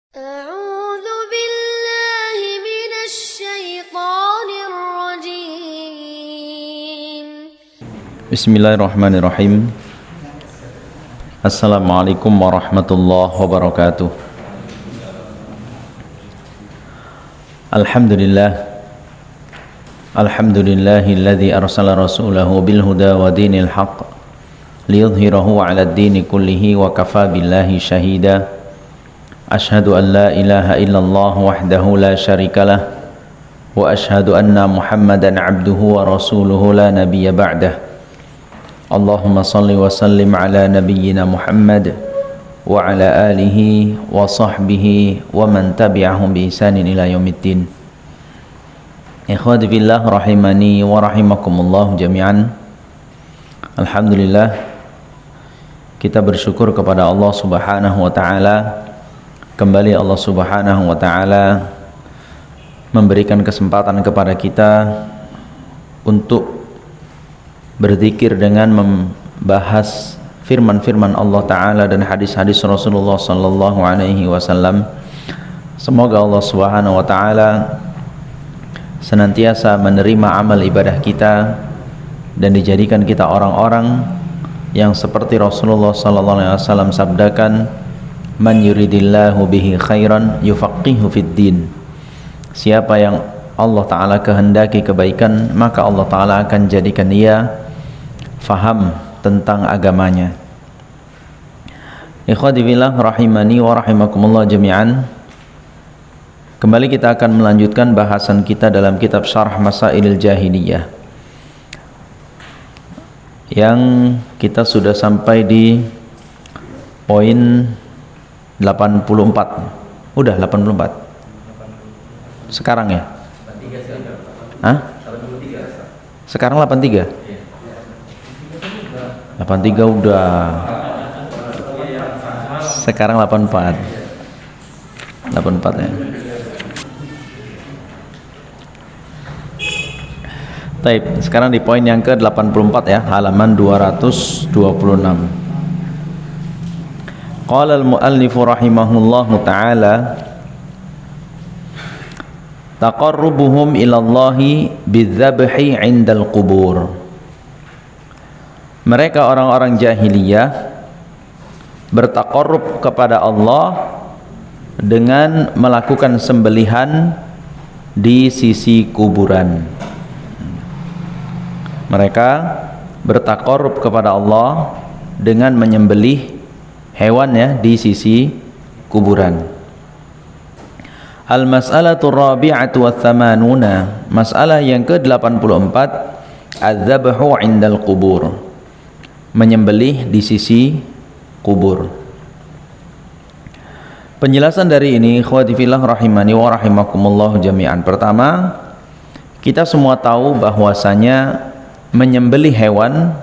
أعوذ بالله من الشيطان الرجيم. Bismillahirrahmanirrahim. Assalamualaikum warahmatullahi wabarakatuh. Alhamdulillahilladzi arsala rasulahu bil huda wa dinil haqq liyudhhirahu 'alad dini kullihi wa kafaa billahi shahida. Ashhadu an la ilaha illallah wahdahu la syarikalah wa ashhadu anna Muhammadan 'abduhu wa rasuluhu la nabiyya ba'dah. Allahumma salli wa sallim ala nabiyyina Muhammad wa ala alihi wa sahbihi wa man tabi'ahum bi ihsanin ila yaumiddin. Ikhwati fillah rahimani wa rahimakumullah jami'an. Alhamdulillah, kita bersyukur kepada Allah Subhanahu wa taala. Kembali Allah Subhanahu wa taala memberikan kesempatan kepada kita untuk berzikir dengan membahas firman-firman Allah Ta'ala dan hadis-hadis Rasulullah Sallallahu Alaihi Wasallam. Semoga Allah Subhanahu Wa Ta'ala senantiasa menerima amal ibadah kita dan dijadikan kita orang-orang yang seperti Rasulullah Sallallahu Alaihi Wasallam sabdakan, man yuridillahu bihi khairan yufaqihu fid din. Siapa yang Allah Ta'ala kehendaki kebaikan, maka Allah Ta'ala akan jadikan ia faham tentang agamanya. Ikhwati fillah rahimani wa rahimakumullah jami'an. Kembali kita akan melanjutkan bahasan kita dalam kitab Syarh Masailil Jahiliyah, yang kita sudah sampai di poin 84. Udah 84 sekarang ya? Hah? Sekarang 83? 83 udah. Sekarang 84. 84 ya. Baik, sekarang di poin yang ke-84 ya, halaman 226. Qala al-muallifu rahimahullahu ta'ala, taqarrubuhum ilallahi bidzabhi 'indal qubur. Mereka orang-orang jahiliyah bertaqarrub kepada Allah dengan melakukan sembelihan di sisi kuburan. Mereka bertaqarrub kepada Allah dengan menyembelih hewan ya di sisi kuburan. Al-mas'alatu rabi'atu wa thamanuna, masalah yang ke-84, az-zabhu 'indal qubur, menyembelih di sisi kubur. Penjelasan dari ini ikhwati fillah rahimani wa rahimakumullah jami'an. Pertama, kita semua tahu bahwasanya menyembelih hewan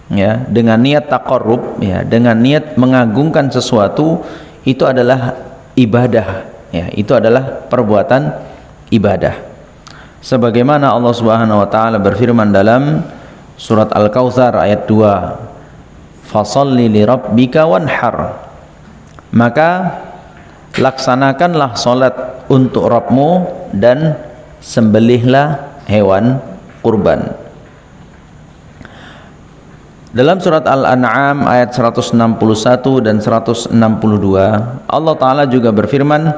ya dengan niat taqarrub ya, dengan niat mengagungkan sesuatu, itu adalah ibadah ya, itu adalah perbuatan ibadah. Sebagaimana Allah Subhanahu wa taala berfirman dalam surat Al-Kautsar ayat 2, fasholli lirabbika wanhar, maka laksanakanlah salat untuk Rabbmu dan sembelihlah hewan kurban. Dalam surat Al-An'am ayat 161 dan 162, Allah Ta'ala juga berfirman,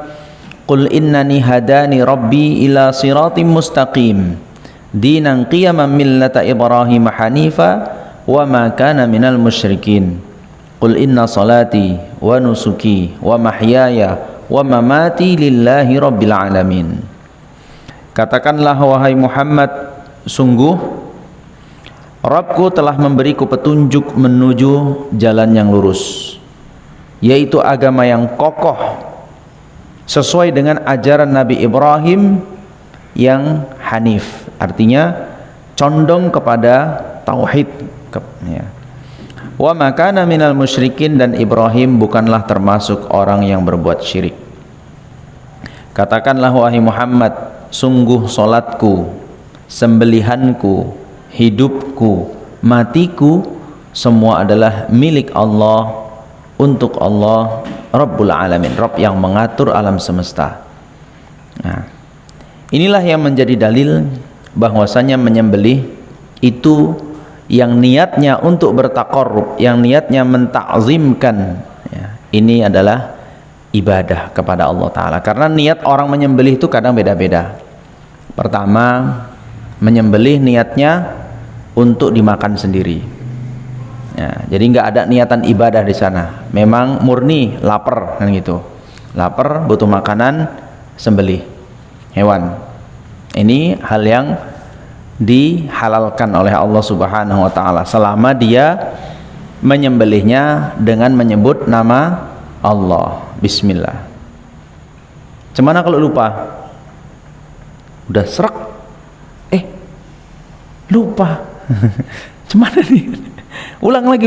qul innani hadani rabbi ila siratim mustaqim dinan qiyaman millata Ibrahim hanifa wa ma kana minal musyrikin qul inna salati wa nusuki wa mahyaya wa mamati lillahi rabbil alamin. Katakanlah wahai Muhammad, sungguh Rabbku telah memberiku petunjuk menuju jalan yang lurus, yaitu agama yang kokoh sesuai dengan ajaran Nabi Ibrahim yang hanif, artinya condong kepada tauhid ya. Wa ma kana minal musyrikin, dan Ibrahim bukanlah termasuk orang yang berbuat syirik. Katakanlah wahai Muhammad, sungguh salatku, sembelihanku, hidupku, matiku, semua adalah milik Allah, untuk Allah, Rabbul Alamin, Rabb yang mengatur alam semesta. Nah, inilah yang menjadi dalil bahwasanya menyembelih itu yang niatnya untuk bertaqarrub, yang niatnya mentakzimkan, ya, ini adalah ibadah kepada Allah Ta'ala. Karena niat orang menyembelih itu kadang beda-beda. Pertama, menyembelih niatnya untuk dimakan sendiri, ya, jadi nggak ada niatan ibadah di sana, memang murni lapar kan gitu, lapar butuh makanan, sembelih hewan. Ini hal yang dihalalkan oleh Allah Subhanahu wa Ta'ala selama dia menyembelihnya dengan menyebut nama Allah, bismillah. Cemana kalau lupa, udah serak, lupa. Cemana nih? Ulang lagi.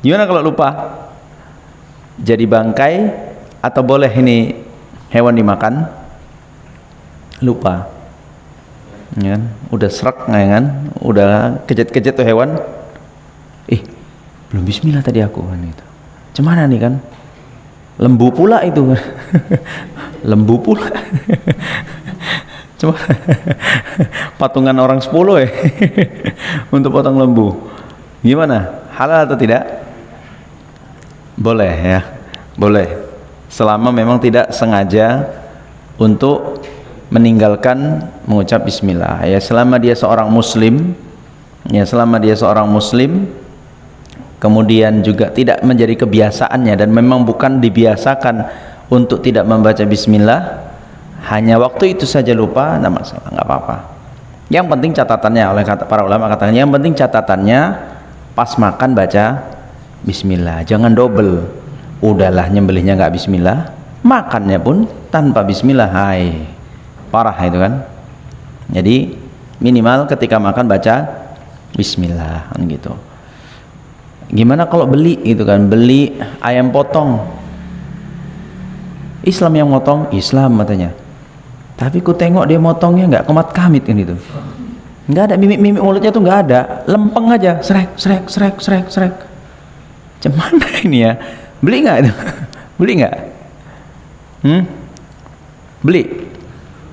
Gimana kalau lupa? Jadi bangkai atau boleh ini hewan dimakan? Lupa, ya kan? Udah serak ya kan? Udah kejet-kejet tuh hewan. Belum bismillah tadi aku kan itu. Cemana nih kan? Lembu pula itu. Lembu pula. Cuma patungan orang 10 ya untuk potong lembu. Gimana? Halal atau tidak? Boleh ya, boleh. Selama memang tidak sengaja untuk meninggalkan mengucap bismillah. Ya, selama dia seorang muslim, kemudian juga tidak menjadi kebiasaannya dan memang bukan dibiasakan untuk tidak membaca bismillah, hanya waktu itu saja lupa, tidak masalah, nggak apa-apa. Yang penting catatannya, oleh para ulama katakan, yang penting catatannya pas makan baca bismillah, jangan double. Udahlah nyembelihnya nggak bismillah, makannya pun tanpa bismillah, hai, parah itu kan. Jadi minimal ketika makan baca bismillah kan gitu. Gimana kalau beli gitu kan, beli ayam potong, Islam yang motong, Islam katanya, tapi ku tengok dia motongnya nggak komat kamit kan itu, nggak ada mimik mulutnya tuh, nggak ada, lempeng aja, srek. Cemana ini ya? Beli nggak itu? Beli nggak? Beli.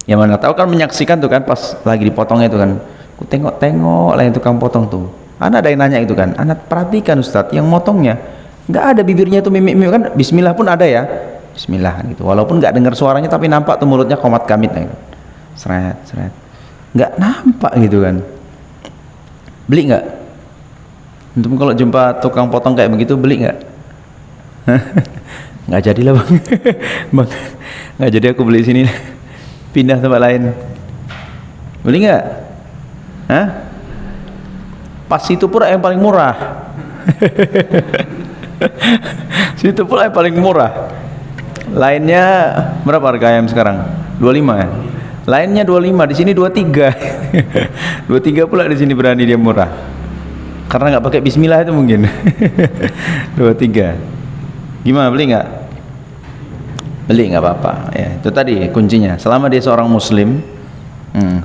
Yang mana tahu kan menyaksikan tuh kan pas lagi dipotongnya itu kan, ku tengok lah tukang potong tuh. Anak ada yang nanya itu kan, anak perhatikan Ustadz, yang motongnya nggak ada bibirnya tuh mimik kan, bismillah pun ada ya, bismillah gitu, walaupun nggak dengar suaranya tapi nampak tuh mulutnya komat kamit gitu. Seret nggak nampak gitu kan. Beli nggak? Untuk kalau jumpa tukang potong kayak begitu, beli nggak? Nggak jadilah bang. Bang, nggak jadi aku beli sini, pindah tempat lain. Beli nggak? Hah? Pas itu pula yang paling murah. Situ pula yang paling murah. Lainnya berapa harga ayam sekarang? 25 ya? Lainnya 25, di sini 23. 23 pula di sini berani dia murah. Karena nggak pakai bismillah itu mungkin. 23. Gimana, beli nggak? Beli nggak apa-apa. Ya, itu tadi kuncinya. Selama dia seorang muslim,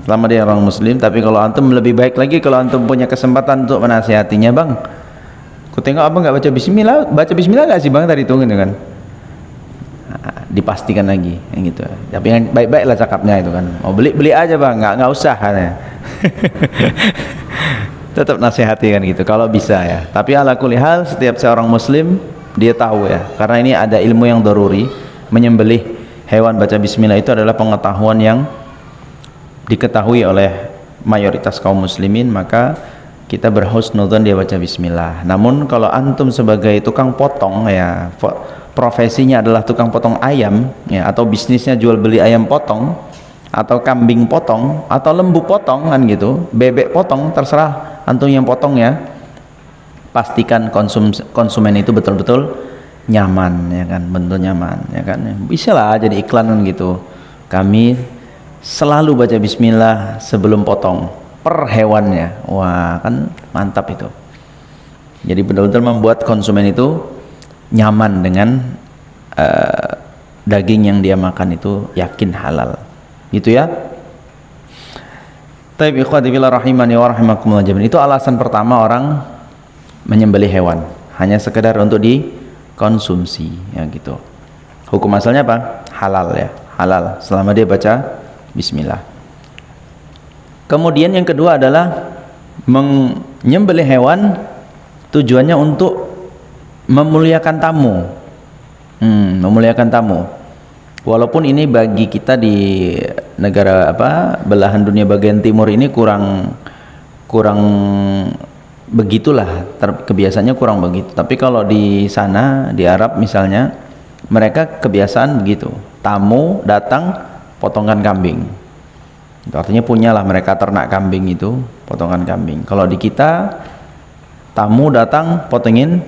selama dia orang muslim. Tapi kalau antum lebih baik lagi kalau antum punya kesempatan untuk menasihatinya, bang, ku tengok abang nggak baca bismillah nggak sih bang tadi itu gitu kan, dipastikan lagi yang gitu. Tapi yang baik-baiklah cakapnya itu kan, mau beli aja bang, nggak usah katanya. Tetap nasihati kan gitu kalau bisa ya. Tapi ala kulli hal, setiap seorang muslim dia tahu ya, karena ini ada ilmu yang daruri. Menyembelih hewan baca bismillah itu adalah pengetahuan yang diketahui oleh mayoritas kaum muslimin, maka kita berhusnudzon dia baca bismillah. Namun kalau antum sebagai tukang potong ya, profesinya adalah tukang potong ayam ya, atau bisnisnya jual beli ayam potong atau kambing potong atau lembu potong kan gitu, bebek potong, terserah antum yang potong ya, pastikan konsumen itu betul-betul nyaman ya kan, bentuk nyaman ya kan. Bisa lah jadi iklan kan gitu, kami selalu baca bismillah sebelum potong per hewannya. Wah kan mantap itu. Jadi betul-betul membuat konsumen itu nyaman dengan daging yang dia makan itu, yakin halal gitu ya. Taib ikhwati fillah rahimani wa rahimakumullah jami'an. Itu alasan pertama orang menyembelih hewan, hanya sekedar untuk dikonsumsi konsumsi, ya gitu. Hukum asalnya apa? Halal ya, halal selama dia baca bismillah. Kemudian yang kedua adalah menyembelih hewan tujuannya untuk memuliakan tamu. Memuliakan tamu. Walaupun ini bagi kita di negara belahan dunia bagian timur ini kurang begitulah, kebiasaannya kurang begitu. Tapi kalau di sana di Arab misalnya, mereka kebiasaan begitu. Tamu datang potongan kambing. Itu artinya punyalah mereka ternak kambing itu, potongan kambing. Kalau di kita tamu datang potongin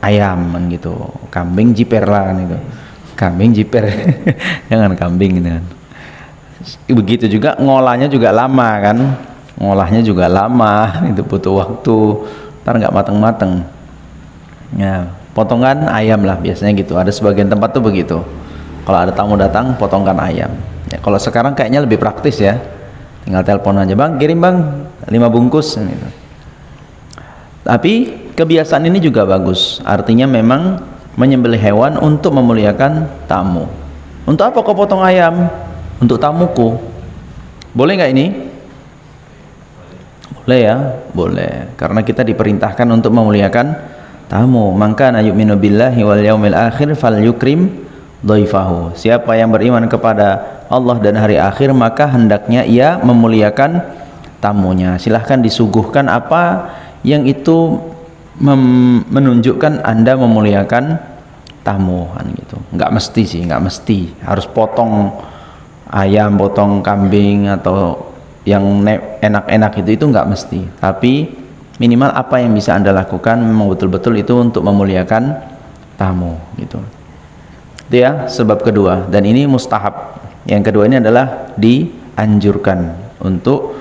ayam kan gitu. Kambing jiper lah kan gitu. Kambing jiper. Jangan kambing gitu kan. Begitu juga ngolahnya juga lama kan. Ngolahnya juga lama, itu butuh waktu, ntar nggak mateng-mateng. Ya, potongan ayam lah biasanya gitu. Ada sebagian tempat tuh begitu. Kalau ada tamu datang, potongkan ayam. Ya, kalau sekarang kayaknya lebih praktis ya. Tinggal telepon aja, bang, kirim bang 5 bungkus. Gitu. Tapi kebiasaan ini juga bagus. Artinya memang menyembelih hewan untuk memuliakan tamu. Untuk apa kau potong ayam? Untuk tamuku. Boleh nggak ini? Boleh ya, boleh. Karena kita diperintahkan untuk memuliakan tamu. Maka na yu'minu billahi wal yaumil akhir falyukrim dhaifahu. Siapa yang beriman kepada Allah dan hari akhir, maka hendaknya ia memuliakan tamunya. Silahkan disuguhkan apa yang itu menunjukkan Anda memuliakan tamu kan gitu. Nggak mesti sih, nggak mesti harus potong ayam, potong kambing atau yang enak-enak itu nggak mesti. Tapi minimal apa yang bisa Anda lakukan memang betul-betul itu untuk memuliakan tamu gitu. Itu ya sebab kedua, dan ini mustahab. Yang kedua ini adalah dianjurkan untuk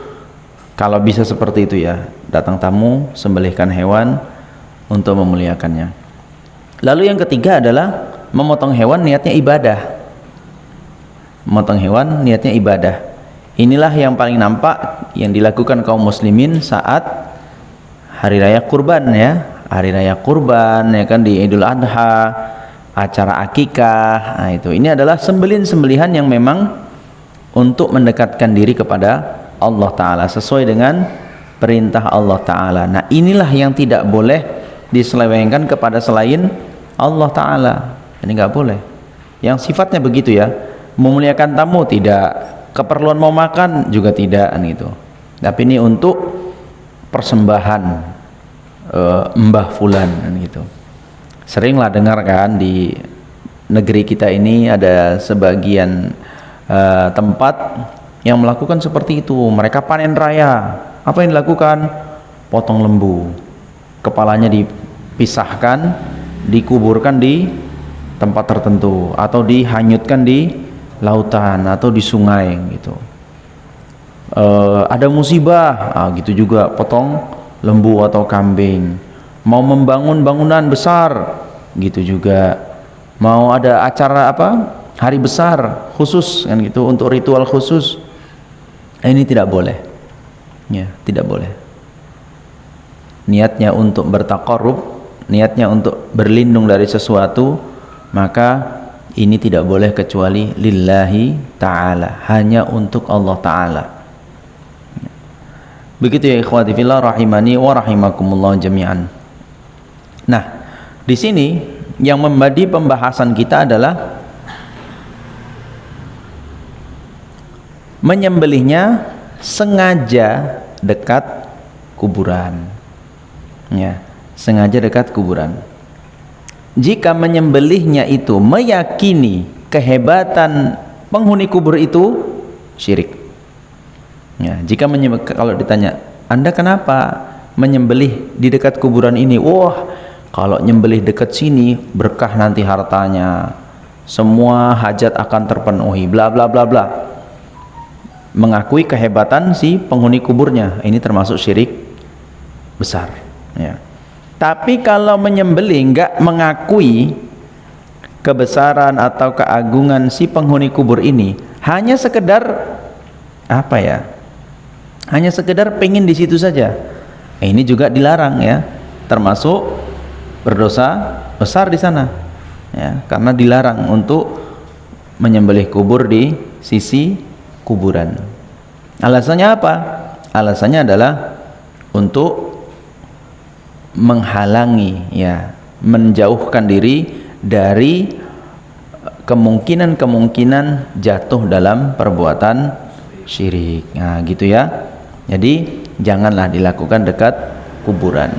kalau bisa seperti itu ya, datang tamu sembelihkan hewan untuk memuliakannya. Lalu yang ketiga adalah memotong hewan niatnya ibadah. Memotong hewan niatnya ibadah. Inilah yang paling nampak yang dilakukan kaum muslimin saat hari raya kurban ya. Hari raya kurban ya kan, di Idul Adha, acara akikah. Nah, itu ini adalah sembelihan yang memang untuk mendekatkan diri kepada Allah Ta'ala sesuai dengan perintah Allah Ta'ala. Nah, inilah yang tidak boleh diselewengkan kepada selain Allah Ta'ala. Ini nggak boleh. Yang sifatnya begitu ya, memuliakan tamu tidak, keperluan mau makan juga tidak gitu. Tapi ini untuk persembahan Mbah Fulan gitu. Seringlah dengar kan di negeri kita ini ada sebagian tempat yang melakukan seperti itu. Mereka panen raya. Apa yang dilakukan? Potong lembu. Kepalanya dipisahkan, dikuburkan di tempat tertentu atau dihanyutkan di lautan atau di sungai gitu. Ada musibah, gitu juga potong lembu atau kambing. Mau membangun bangunan besar, gitu juga. Mau ada acara hari besar khusus kan gitu, untuk ritual khusus. Ini tidak boleh. Ya, tidak boleh. Niatnya untuk bertaqarrub, niatnya untuk berlindung dari sesuatu, maka ini tidak boleh kecuali lillahi ta'ala, hanya untuk Allah Ta'ala. Begitu ya ikhwati fillah rahimani wa rahimakumullah jami'an. Nah, di sini yang membadi pembahasan kita adalah menyembelihnya sengaja dekat kuburan. Ya, sengaja dekat kuburan. Jika menyembelihnya itu meyakini kehebatan penghuni kubur itu, syirik. Ya, jika kalau ditanya, Anda kenapa menyembelih di dekat kuburan ini? Wah, kalau nyembelih dekat sini berkah nanti hartanya, semua hajat akan terpenuhi, bla bla bla bla. Mengakui kehebatan si penghuni kuburnya, ini termasuk syirik besar. Ya. Tapi kalau menyembelih enggak mengakui kebesaran atau keagungan si penghuni kubur ini, hanya sekedar hanya sekedar pengen di situ saja, ini juga dilarang ya, termasuk berdosa besar di sana. ya, karena dilarang untuk menyembelih kubur di sisi kuburan. Alasannya apa? Alasannya adalah untuk menghalangi, ya, menjauhkan diri dari kemungkinan jatuh dalam perbuatan syirik. Nah, gitu ya. Jadi janganlah dilakukan dekat kuburan.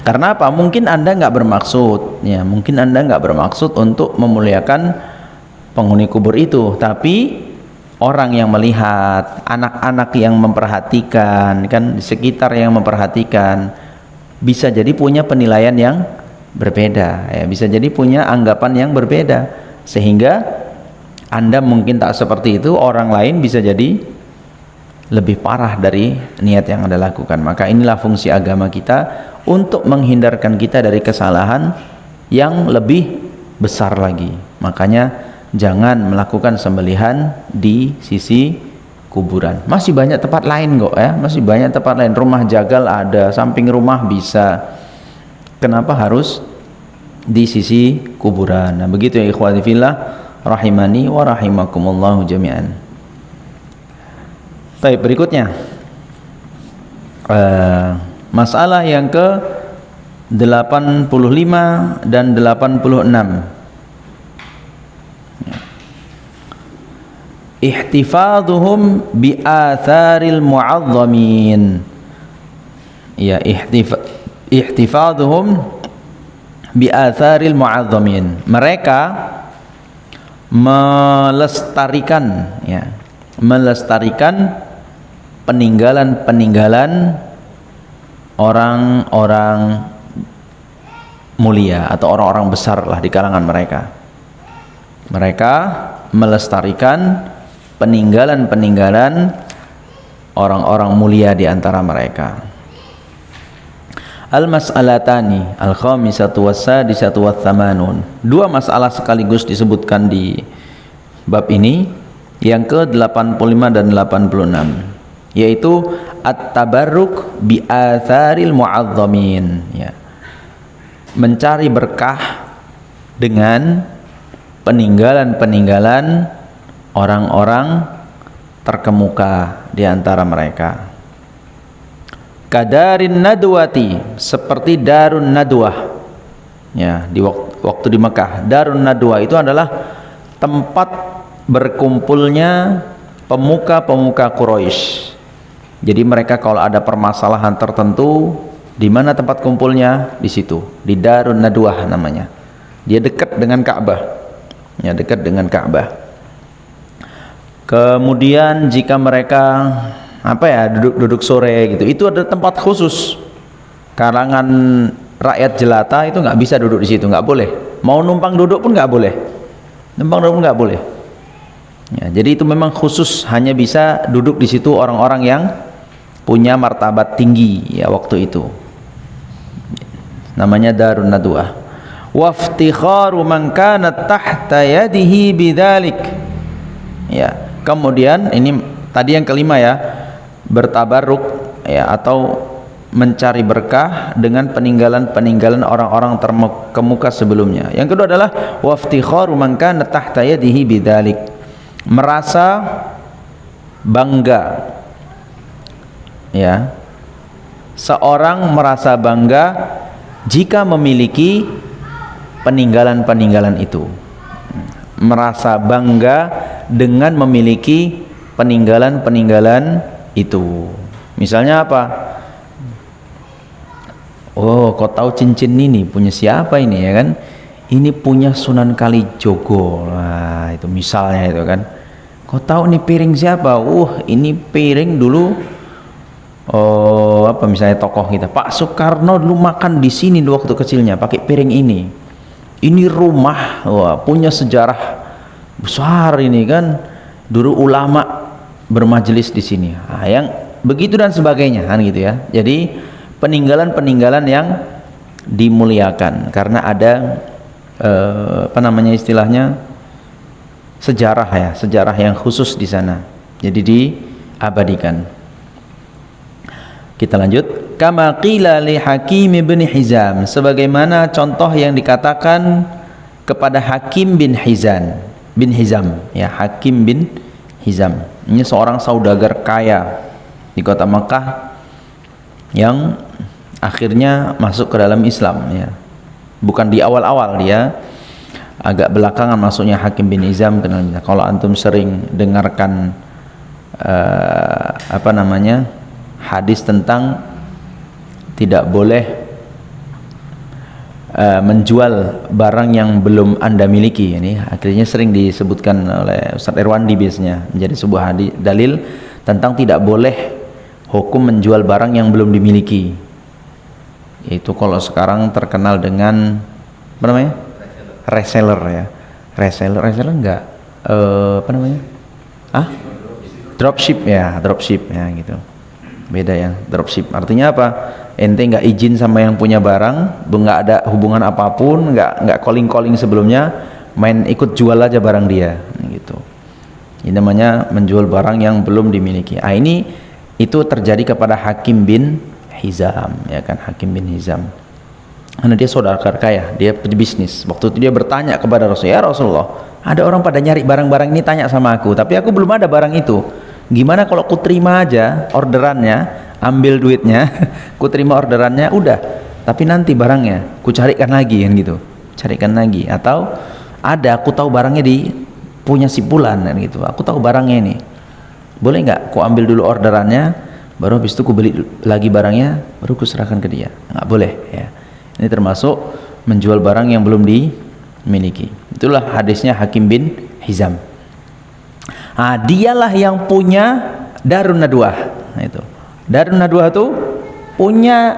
Karena apa? Mungkin Anda nggak bermaksud, ya, mungkin Anda nggak bermaksud untuk memuliakan penghuni kubur itu, tapi orang yang melihat, anak-anak yang memperhatikan, kan di sekitar yang memperhatikan, bisa jadi punya penilaian yang berbeda, ya, bisa jadi punya anggapan yang berbeda, sehingga Anda mungkin tak seperti itu, orang lain bisa jadi lebih parah dari niat yang Anda lakukan. Maka inilah fungsi agama kita, untuk menghindarkan kita dari kesalahan yang lebih besar lagi. Makanya jangan melakukan sembelihan di sisi kuburan. Masih banyak tempat lain kok, ya, masih banyak tempat lain. Rumah jagal ada, samping rumah bisa. Kenapa harus di sisi kuburan? Nah, begitu ya ikhwati fillah, rahimani wa rahimakumullahu jami'an. Baik, berikutnya masalah yang ke 85 dan 86. Ihtifaduhum bi atharil mu'azzamin. Ya, ihtifaduhum bi atharil mu'azzamin. Mereka melestarikan, ya, melestarikan peninggalan-peninggalan orang-orang mulia atau orang-orang besar lah di kalangan mereka. Mereka melestarikan peninggalan-peninggalan orang-orang mulia di antara mereka. Al-mas'alatani al-khamisatu was-sadisatu wath-thamanun. Dua masalah sekaligus disebutkan di bab ini, yang ke-85 dan 86, yaitu at-tabarruk bi atharil mu'azzamin, ya. Mencari berkah dengan peninggalan-peninggalan orang-orang terkemuka di antara mereka. Kadarin nadwati, seperti Darun Nadwah, ya, di waktu di Mekah. Darun Nadwah itu adalah tempat berkumpulnya pemuka-pemuka Quraisy. Jadi mereka kalau ada permasalahan tertentu, di mana tempat kumpulnya? Di situ, di Darun Nadwah namanya. Dia dekat dengan Ka'bah, ya, dekat dengan Ka'bah. Kemudian jika mereka duduk sore gitu, itu ada tempat khusus. Kalangan rakyat jelata itu nggak bisa duduk di situ, nggak boleh. Mau numpang duduk pun nggak boleh. Numpang duduk pun nggak boleh. Ya, jadi itu memang khusus, hanya bisa duduk di situ orang-orang yang punya martabat tinggi, ya, waktu itu. Namanya Darun Nadwah. Waftikharu man kana tahta yadihi bidzalik. Ya, kemudian ini tadi yang kelima, ya, bertabarruk, ya, atau mencari berkah dengan peninggalan-peninggalan orang-orang terkemuka sebelumnya. Yang kedua adalah waftikharu man kana tahta yadihi bidzalik. Merasa bangga, ya, seorang merasa bangga jika memiliki peninggalan-peninggalan itu. Merasa bangga dengan memiliki peninggalan-peninggalan itu. Misalnya apa? Oh, kau tahu cincin ini punya siapa ini, ya kan? Ini punya Sunan Kalijogo. Nah, itu misalnya itu kan. Kau tahu ini piring siapa? Ini piring dulu, misalnya tokoh kita, Pak Soekarno dulu makan di sini di waktu kecilnya pakai piring ini. Ini rumah, punya sejarah besar ini kan. Dulu ulama bermajelis di sini. Nah, yang begitu dan sebagainya kan gitu ya. Jadi peninggalan-peninggalan yang dimuliakan karena ada istilahnya sejarah, ya, sejarah yang khusus di sana. Jadi diabadikan. Kita lanjut. Kama qila li Hakim bin Hizam, sebagaimana contoh yang dikatakan kepada Hakim bin Hizam ya, Hakim bin Hizam. Ini seorang saudagar kaya di kota Makkah yang akhirnya masuk ke dalam Islam ya. Bukan di awal-awal, dia agak belakangan masuknya Hakim bin Hizam ke dalam Islam. Kalau antum sering dengarkan hadis tentang tidak boleh menjual barang yang belum Anda miliki, ini akhirnya sering disebutkan oleh Ustaz Irwandi biasanya menjadi sebuah dalil tentang tidak boleh hukum menjual barang yang belum dimiliki. Yaitu kalau sekarang terkenal dengan apa namanya? Reseller ya. Reseller enggak dropship ya gitu. Beda ya, dropship. Artinya apa? Ente nggak izin sama yang punya barang, nggak ada hubungan apapun, nggak calling sebelumnya, main ikut jual aja barang dia, gitu. Ini namanya menjual barang yang belum dimiliki. Ini itu terjadi kepada Hakim bin Hizam, ya kan, Hakim bin Hizam. Karena dia saudara kaya, dia bisnis. Waktu itu dia bertanya kepada Rasulullah, ya Rasulullah, ada orang pada nyari barang-barang ini, tanya sama aku, tapi aku belum ada barang itu. Gimana kalau ku terima aja orderannya, ambil duitnya, ku terima orderannya, udah, tapi nanti barangnya ku carikan lagi kan gitu, carikan lagi. Atau ada, aku tahu barangnya di punya si Fulan kan gitu, aku tahu barangnya ini, boleh nggak ku ambil dulu orderannya, baru habis itu ku beli lagi barangnya, baru ku serahkan ke dia. Nggak boleh ya. Ini termasuk menjual barang yang belum dimiliki. Itulah hadisnya Hakim bin Hizam. Dialah yang punya Darun Nadwah. Nah, itu Darun Nadwah tuh punya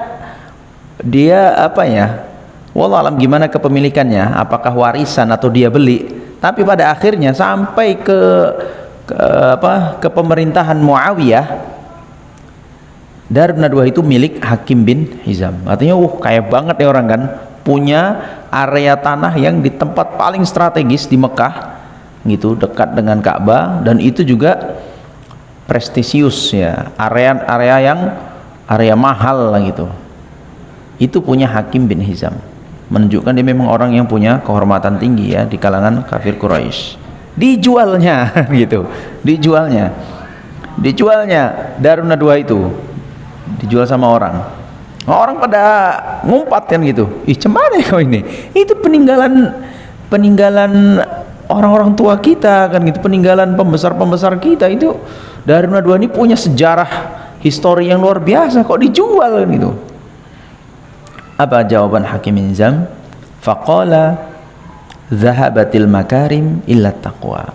dia apa ya? Wallah alam gimana kepemilikannya, apakah warisan atau dia beli? Tapi pada akhirnya sampai ke pemerintahan Muawiyah, Darun Nadwah itu milik Hakim bin Hizam. Artinya kaya banget ya orang kan, punya area tanah yang di tempat paling strategis di Mekah gitu, dekat dengan Ka'bah, dan itu juga prestisius ya, area mahal lah gitu. Itu punya Hakim bin Hizam, menunjukkan dia memang orang yang punya kehormatan tinggi ya di kalangan kafir Quraisy. Dijualnya gitu, dijualnya Darun Nadwah itu dijual sama orang pada ngumpat kan gitu, cemana kau ini, itu peninggalan orang-orang tua kita kan gitu, peninggalan pembesar kita itu. Darun Nadwah ini punya sejarah histori yang luar biasa, kok dijual kan gitu. Apa jawaban Hakim bin Hizam? Faqala zahabatil makarim illa taqwa.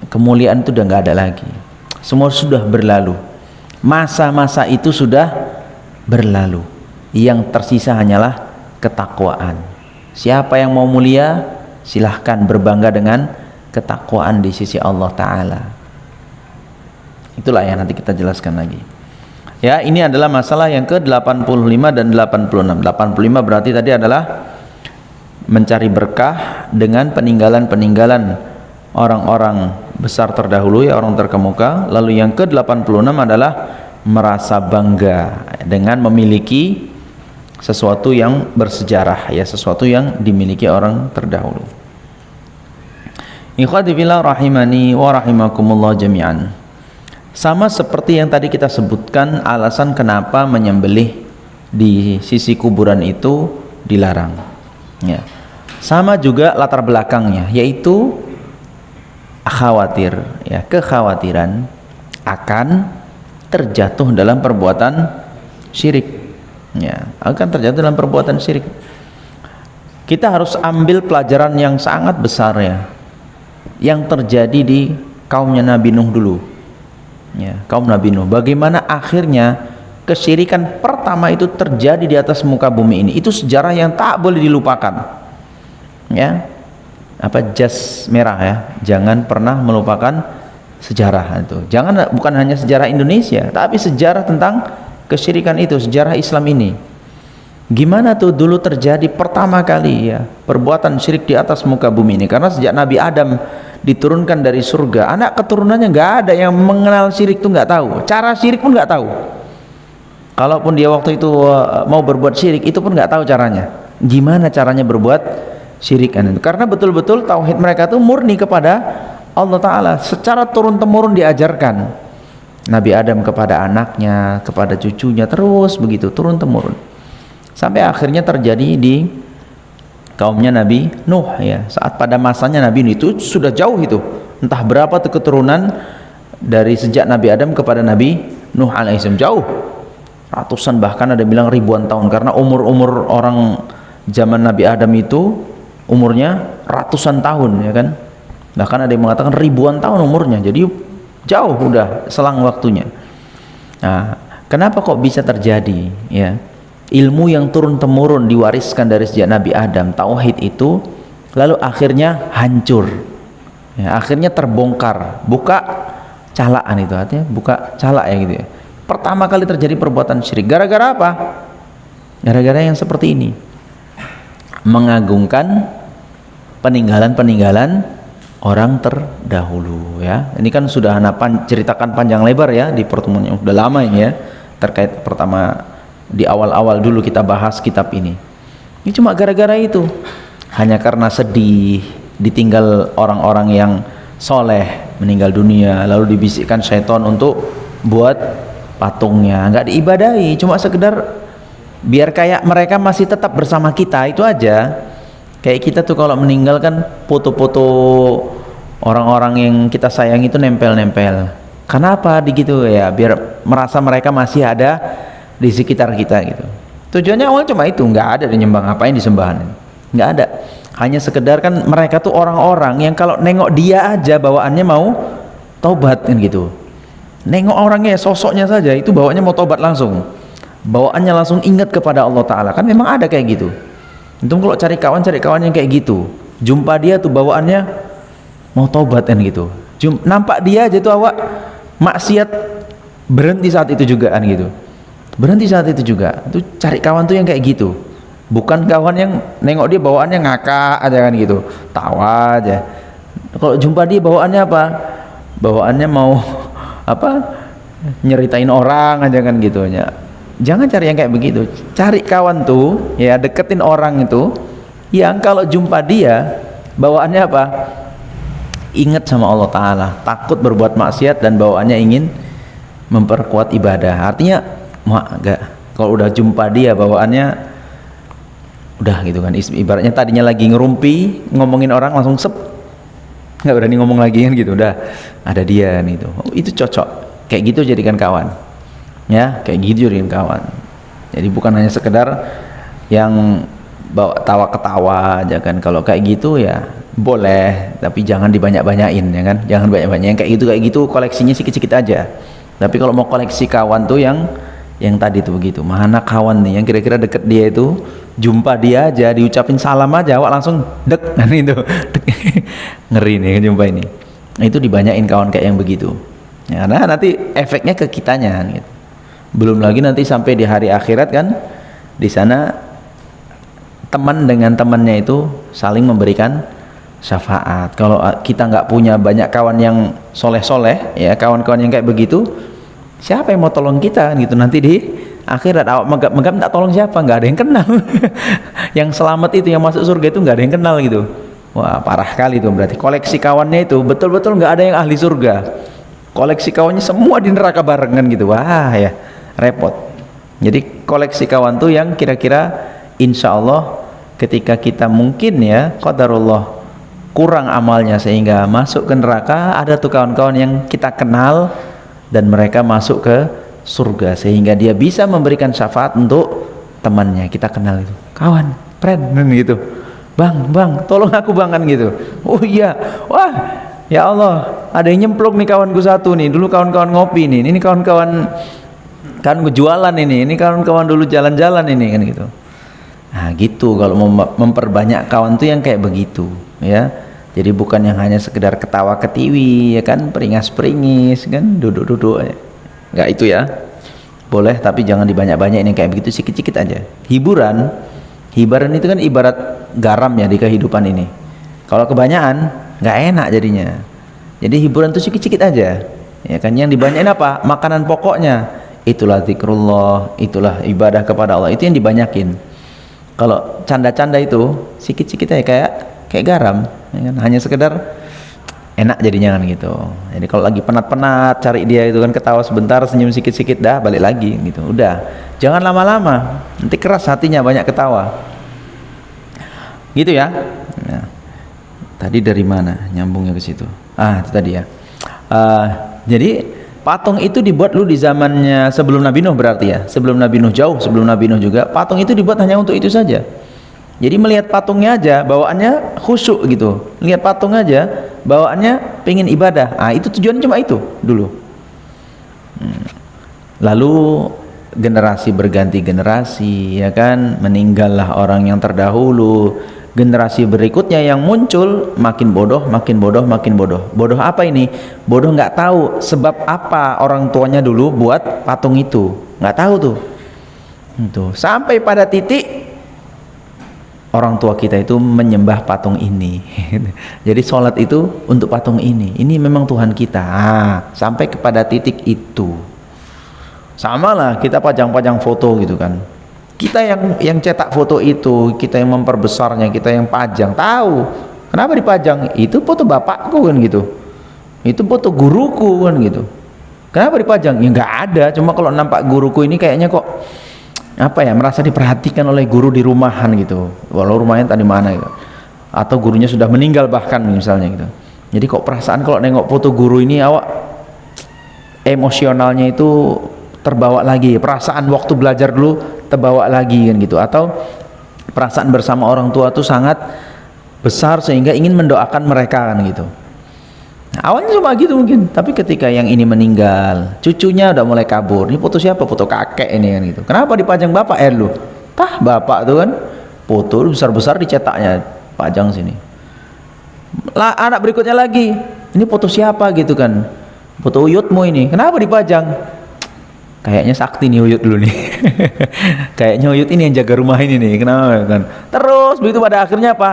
Kemuliaan itu udah nggak ada lagi, semua sudah berlalu, masa-masa itu sudah berlalu, yang tersisa hanyalah ketakwaan. Siapa yang mau mulia, silahkan berbangga dengan ketakwaan di sisi Allah Ta'ala. Itulah yang nanti kita jelaskan lagi ya. Ini adalah masalah yang ke-85 dan 86. 85 berarti tadi adalah mencari berkah dengan peninggalan orang-orang besar terdahulu ya, orang terkemuka. Lalu yang ke-86 adalah merasa bangga dengan memiliki sesuatu yang bersejarah ya, sesuatu yang dimiliki orang terdahulu. Ikhwati fillah rahimani wa rahimakumullah jami'an. Sama seperti yang tadi kita sebutkan, alasan kenapa menyembelih di sisi kuburan itu dilarang ya. Sama juga latar belakangnya, yaitu khawatir ya, kekhawatiran akan terjatuh dalam perbuatan syirik ya, akan terjatuh dalam perbuatan syirik. Kita harus ambil pelajaran yang sangat besar ya, yang terjadi di kaumnya Nabi Nuh dulu ya, kaum Nabi Nuh. Bagaimana akhirnya kesyirikan pertama itu terjadi di atas muka bumi ini. Itu sejarah yang tak boleh dilupakan ya. Apa, jas merah ya, jangan pernah melupakan sejarah itu. Jangan, bukan hanya sejarah Indonesia, tapi sejarah tentang kesyirikan itu, sejarah Islam ini. Gimana tuh dulu terjadi pertama kali ya perbuatan syirik di atas muka bumi ini. Karena sejak Nabi Adam diturunkan dari surga, anak keturunannya nggak ada yang mengenal syirik, tuh nggak tahu, cara syirik pun nggak tahu. Kalaupun dia waktu itu mau berbuat syirik, itu pun nggak tahu caranya, gimana caranya berbuat syirik kan itu. Karena betul-betul tauhid mereka tuh murni kepada Allah Ta'ala, secara turun-temurun diajarkan. Nabi Adam kepada anaknya, kepada cucunya, terus begitu turun-temurun. Sampai akhirnya terjadi di kaumnya Nabi Nuh ya. Saat pada masanya Nabi Nuh itu sudah jauh itu. Entah berapa tuh keturunan dari sejak Nabi Adam kepada Nabi Nuh alaihissalam, jauh. Ratusan, bahkan ada bilang ribuan tahun, karena umur-umur orang zaman Nabi Adam itu umurnya ratusan tahun ya kan. Bahkan ada yang mengatakan ribuan tahun umurnya. Jadi jauh udah selang waktunya. Nah, kenapa kok bisa terjadi ya? Ilmu yang turun temurun diwariskan dari sejak Nabi Adam, tauhid itu, lalu akhirnya hancur ya, akhirnya terbongkar, buka calaan, itu artinya buka calak ya gitu ya. Pertama kali terjadi perbuatan syirik, gara-gara apa? Gara-gara yang seperti ini, mengagungkan peninggalan-peninggalan orang terdahulu ya. Ini kan sudah ceritakan panjang lebar ya di pertemuan yang sudah lama ini ya, terkait pertama di awal-awal dulu kita bahas kitab ini. Ini cuma gara-gara itu, hanya karena sedih ditinggal orang-orang yang soleh meninggal dunia, lalu dibisikkan syaitan untuk buat patungnya, nggak diibadahi, cuma sekedar biar kayak mereka masih tetap bersama kita, itu aja. Kayak kita tuh kalau meninggal kan foto-foto orang-orang yang kita sayang itu nempel-nempel. Kenapa begitu ya? Biar merasa mereka masih ada di sekitar kita gitu. Tujuannya awal cuma itu, nggak ada nyembah, ngapain disembahan, nggak ada. Hanya sekedar kan mereka tuh orang-orang yang kalau nengok dia aja bawaannya mau tobat kan gitu. Nengok orangnya, sosoknya saja itu bawaannya mau tobat langsung, bawaannya langsung ingat kepada Allah Ta'ala. Kan memang ada kayak gitu. Itu kalau cari kawan yang kayak gitu, jumpa dia tuh bawaannya mau tobat kan gitu. Nampak dia aja tuh awak maksiat, berhenti saat itu juga kan gitu. Berhenti saat itu juga. Itu cari kawan tuh yang kayak gitu, bukan kawan yang nengok dia bawaannya ngakak aja kan gitu, tawa aja. Kalau jumpa dia bawaannya apa? Bawaannya mau apa? Nyeritain orang aja kan gitu ya. Jangan cari yang kayak begitu. Cari kawan tuh ya, deketin orang itu yang kalau jumpa dia bawaannya apa? Ingat sama Allah Ta'ala, takut berbuat maksiat, dan bawaannya ingin memperkuat ibadah. Artinya enggak, kalau udah jumpa dia bawaannya udah gitu kan, ibaratnya tadinya lagi ngerumpi ngomongin orang, langsung sep, nggak berani ngomong lagi kan gitu, udah ada dia nih tuh. Itu cocok kayak gitu jadikan kawan ya, kayak gitu jadikan kawan. Jadi bukan hanya sekedar yang bawa tawa-ketawa aja kan. Kalau kayak gitu ya boleh, tapi jangan dibanyak-banyain ya kan, jangan banyak-banyak. Yang kayak gitu koleksinya sikit-sikit aja. Tapi kalau mau koleksi kawan tuh yang tadi tuh begitu, mana kawan nih yang kira-kira deket dia itu, jumpa dia aja diucapin salam aja awak langsung dek kan itu. Ngeri nih jumpa ini. Nah, itu dibanyain kawan kayak yang begitu ya, nah nanti efeknya ke kitanya gitu. Belum lagi nanti sampai di hari akhirat kan, di sana teman dengan temannya itu saling memberikan syafaat. Kalau kita nggak punya banyak kawan yang soleh-soleh ya, kawan-kawan yang kayak begitu, siapa yang mau tolong kita gitu nanti di akhirat? Awak megap-megap tak tolong siapa, nggak ada yang kenal. Yang selamat itu, yang masuk surga itu nggak ada yang kenal gitu. Wah, parah kali itu. Berarti koleksi kawannya itu betul-betul nggak ada yang ahli surga, koleksi kawannya semua di neraka barengan gitu. Wah ya, repot. Jadi koleksi kawan tuh yang kira-kira insya Allah ketika kita mungkin ya qadarullah kurang amalnya sehingga masuk ke neraka, ada tuh kawan-kawan yang kita kenal dan mereka masuk ke surga, sehingga dia bisa memberikan syafaat untuk temannya. Kita kenal itu, kawan, friend gitu, bang tolong aku bang kan gitu. Oh iya, wah ya Allah, ada yang nyemplung nih kawanku satu nih, dulu kawan-kawan ngopi nih, ini kawan-kawan kan jualan ini kawan-kawan dulu jalan-jalan ini kan gitu. Nah gitu, kalau mau memperbanyak kawan tuh yang kayak begitu ya. Jadi bukan yang hanya sekedar ketawa ketiwi ya kan, peringas-peringis kan, duduk-duduk ya. Enggak itu ya. Boleh, tapi jangan dibanyak-banyak ini kayak begitu, sikit-sikit aja. Hiburan itu kan ibarat garam ya di kehidupan ini. Kalau kebanyakan nggak enak jadinya. Jadi hiburan tuh sikit-sikit aja. Ya kan, yang dibanyakin apa? Makanan pokoknya. Itulah zikrullah, itulah ibadah kepada Allah. Itu yang dibanyakin. Kalau canda-canda itu sikit-sikit aja kayak garam, ya kan? Hanya sekedar enak jadinya kan gitu. Jadi kalau lagi penat-penat cari dia itu kan, ketawa sebentar, senyum sikit-sikit, dah balik lagi gitu. Udah, jangan lama-lama, nanti keras hatinya, banyak ketawa. Gitu ya. Nah, tadi dari mana nyambungnya ke situ? Itu tadi ya. Jadi patung itu dibuat dulu di zamannya sebelum Nabi Nuh, berarti ya, sebelum Nabi Nuh, jauh sebelum Nabi Nuh juga, patung itu dibuat hanya untuk itu saja. Jadi melihat patungnya aja bawaannya khusyuk gitu, lihat patung aja bawaannya pengen ibadah. Itu tujuannya cuma itu dulu. Lalu generasi berganti generasi, ya kan, meninggallah orang yang terdahulu, generasi berikutnya yang muncul makin bodoh, makin bodoh, makin bodoh. Bodoh apa ini? Bodoh nggak tahu sebab apa orang tuanya dulu buat patung itu, nggak tahu tuh. Itu sampai pada titik orang tua kita itu menyembah patung ini. Jadi sholat itu untuk patung ini memang Tuhan kita. Sampai kepada titik itu. Sama lah kita pajang-pajang foto gitu kan, kita yang cetak foto itu, kita yang memperbesarnya, kita yang pajang. Tahu kenapa dipajang? Itu foto bapakku kan gitu, itu foto guruku kan gitu. Kenapa dipajang? Ya nggak ada, cuma kalau nampak guruku ini kayaknya kok apa ya, merasa diperhatikan oleh guru di rumahan gitu, walau rumahnya tadi mana gitu, atau gurunya sudah meninggal bahkan misalnya gitu. Jadi kok perasaan kalau nengok foto guru ini, awak emosionalnya itu terbawa lagi, perasaan waktu belajar dulu terbawa lagi kan gitu, atau perasaan bersama orang tua itu sangat besar sehingga ingin mendoakan mereka kan gitu. Awalnya cuma gitu mungkin, tapi ketika yang ini meninggal, cucunya udah mulai kabur. Ini foto siapa? Foto kakek ini kan gitu. Kenapa dipajang bapak? Lu bapak tuh kan foto besar-besar dicetaknya, pajang sini. Lah anak berikutnya lagi, ini foto siapa gitu kan? Foto Uyutmu ini. Kenapa dipajang? Kayaknya sakti nih Uyut dulu nih. Kayaknya Uyut ini yang jaga rumah ini nih. Kenapa kan? Terus begitu pada akhirnya apa?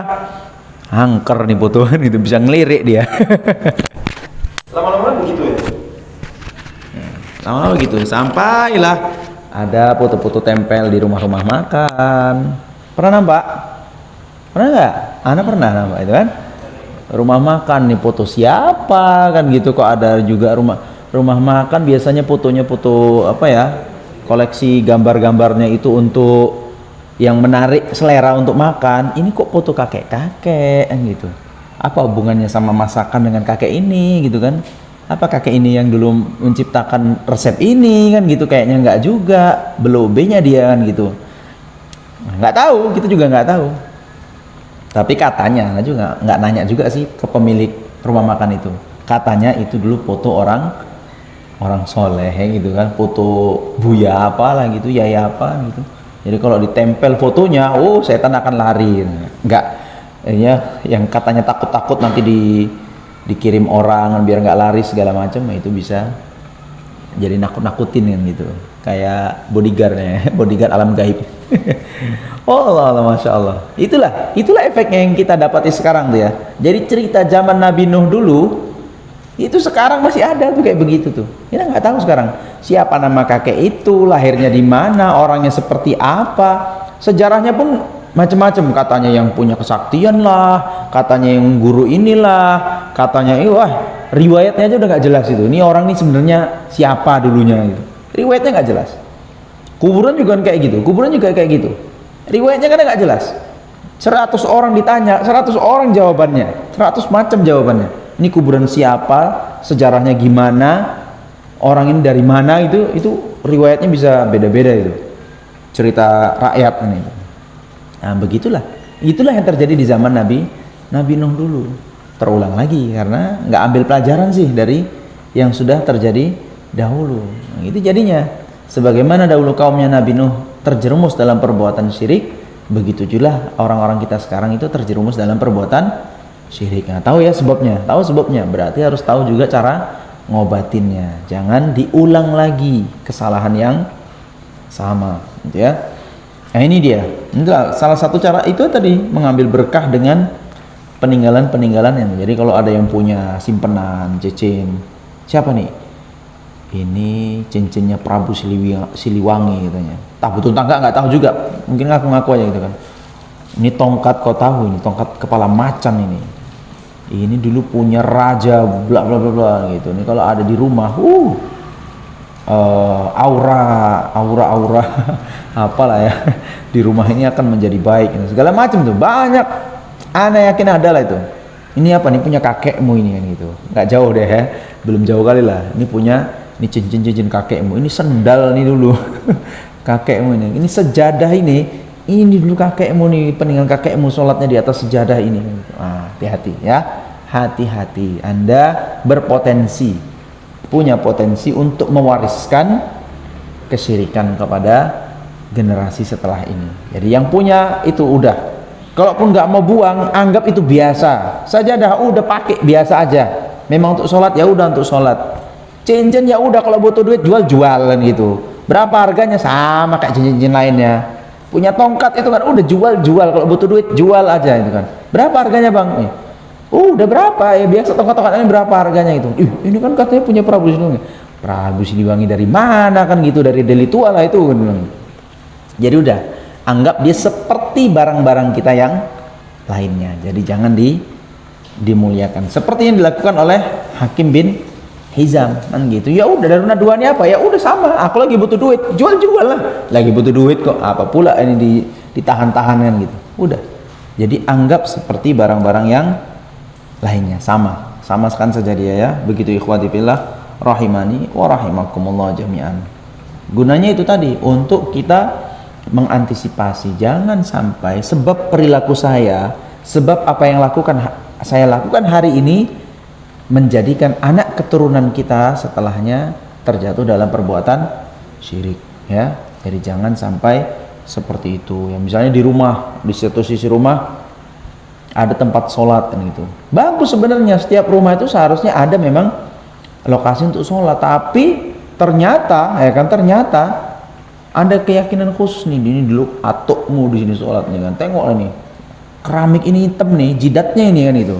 Angker nih fotoan itu, bisa ngelirik dia. Lama-lama begitu ya. Lama-lama begitu, sampailah ada foto-foto tempel di rumah-rumah makan. Pernah nampak? Pernah nggak? Ana pernah nampak itu kan? Rumah makan nih foto siapa kan gitu, kok ada juga rumah makan biasanya fotonya foto apa ya? Koleksi gambar-gambarnya itu untuk yang menarik selera untuk makan. Ini kok foto kakek-kakek gitu. Apa hubungannya sama masakan dengan kakek ini gitu kan? Apa kakek ini yang dulu menciptakan resep ini kan gitu? Kayaknya nggak juga, belobenya dia kan gitu. Nggak tahu, kita juga nggak tahu. Tapi katanya juga nggak nanya juga sih ke pemilik rumah makan itu. Katanya itu dulu foto orang soleh gitu kan, foto Buya apalah gitu, Yaya apa gitu. Jadi kalau ditempel fotonya, setan akan lari. Enggak, ya yang katanya takut-takut nanti dikirim orang biar nggak lari segala macam, itu bisa jadi nakut-nakutin kan gitu. Kayak bodyguardnya, bodyguard alam gaib. Allah, masya Allah. Itulah efeknya yang kita dapati sekarang tuh ya. Jadi cerita zaman Nabi Nuh dulu itu sekarang masih ada tuh kayak begitu tuh. Kita nggak tahu sekarang siapa nama kakek itu, lahirnya di mana, orangnya seperti apa, sejarahnya pun macam-macam. Katanya yang punya kesaktian lah, katanya yang guru inilah, katanya wah riwayatnya aja udah nggak jelas itu. Ini orang ini sebenarnya siapa dulunya gitu. Riwayatnya nggak jelas. Kuburan juga kayak gitu, kuburan juga kayak gitu. Riwayatnya kan nggak jelas. 100 orang ditanya, 100 orang jawabannya, 100 macam jawabannya. Ini kuburan siapa, sejarahnya gimana, orang ini dari mana, itu riwayatnya bisa beda-beda itu. Cerita rakyat ini. Nah, begitulah. Itulah yang terjadi di zaman Nabi Nuh dulu. Terulang lagi karena nggak ambil pelajaran sih dari yang sudah terjadi dahulu. Nah, itu jadinya sebagaimana dahulu kaumnya Nabi Nuh terjerumus dalam perbuatan syirik, begitu juga orang-orang kita sekarang itu terjerumus dalam perbuatan syirik. Nah, tahu ya sebabnya, berarti harus tahu juga cara ngobatinnya. Jangan diulang lagi kesalahan yang sama, gitu ya. Nah, ini dia. Itulah salah satu cara itu tadi, mengambil berkah dengan peninggalan-peninggalan yang. Jadi kalau ada yang punya simpenan cincin, siapa nih? Ini cincinnya Prabu Siliwangi katanya. Betul tak nggak tahu juga. Mungkin ngaku-ngaku aja gitu kan. Ini tongkat, kau tahu ini tongkat kepala macan ini. Ini dulu punya raja bla bla bla bla gitu. Ini kalau ada di rumah, aura apalah ya di rumah ini akan menjadi baik. Segala macam tuh banyak. Ana yakin ada lah itu. Ini apa nih, punya kakekmu ini kan gitu. Nggak jauh deh ya, belum jauh kali lah. Ini punya, ini cincin kakekmu. Ini sendal nih dulu kakekmu ini. Ini sejadah ini dulu kakekmu nih, peninggalan kakekmu sholatnya di atas sejadah ini. Hati-hati ya, hati-hati. Anda berpotensi, punya potensi untuk mewariskan kesyirikan kepada generasi setelah ini. Jadi yang punya itu udah, kalaupun nggak mau buang, anggap itu biasa. Sajadah udah pakai biasa aja. Memang untuk sholat ya udah untuk sholat. Cincin ya udah, kalau butuh duit jual-jualan gitu. Berapa harganya sama kayak cincin lainnya. Punya tongkat itu kan udah jual-jual, kalau butuh duit jual aja itu kan. Berapa harganya bang? Udah berapa ya, biasa tongkat-tongkat ini berapa harganya itu? Ini kan katanya punya Prabu Siliwangi. Prabu Siliwangi dari mana kan gitu, dari Deli Tua lah itu. Jadi udah, anggap dia seperti barang-barang kita yang lainnya. Jadi jangan dimuliakan. Seperti yang dilakukan oleh Hakim bin Hizam kan gitu. Ya udah, dari duanya apa? Ya udah sama. Aku lagi butuh duit, jual-jual lah. Lagi butuh duit kok, apa pula ini ditahan-tahan kan gitu. Udah. Jadi anggap seperti barang-barang yang lainnya, sama kan saja dia ya. Begitu ikhwati fillah rahimani wa rahimakumullah jami'an. Gunanya itu tadi untuk kita mengantisipasi, jangan sampai sebab perilaku saya, sebab apa yang saya lakukan hari ini menjadikan anak keturunan kita setelahnya terjatuh dalam perbuatan syirik ya. Jadi jangan sampai seperti itu ya. Misalnya di rumah, di satu sisi rumah ada tempat sholat kan gitu, bagus sebenarnya, setiap rumah itu seharusnya ada memang lokasi untuk sholat, tapi ternyata ada keyakinan khusus nih, ini dulu atukmu di sini sholat nih kan, tengok nih keramik ini hitam nih, jidatnya ini kan itu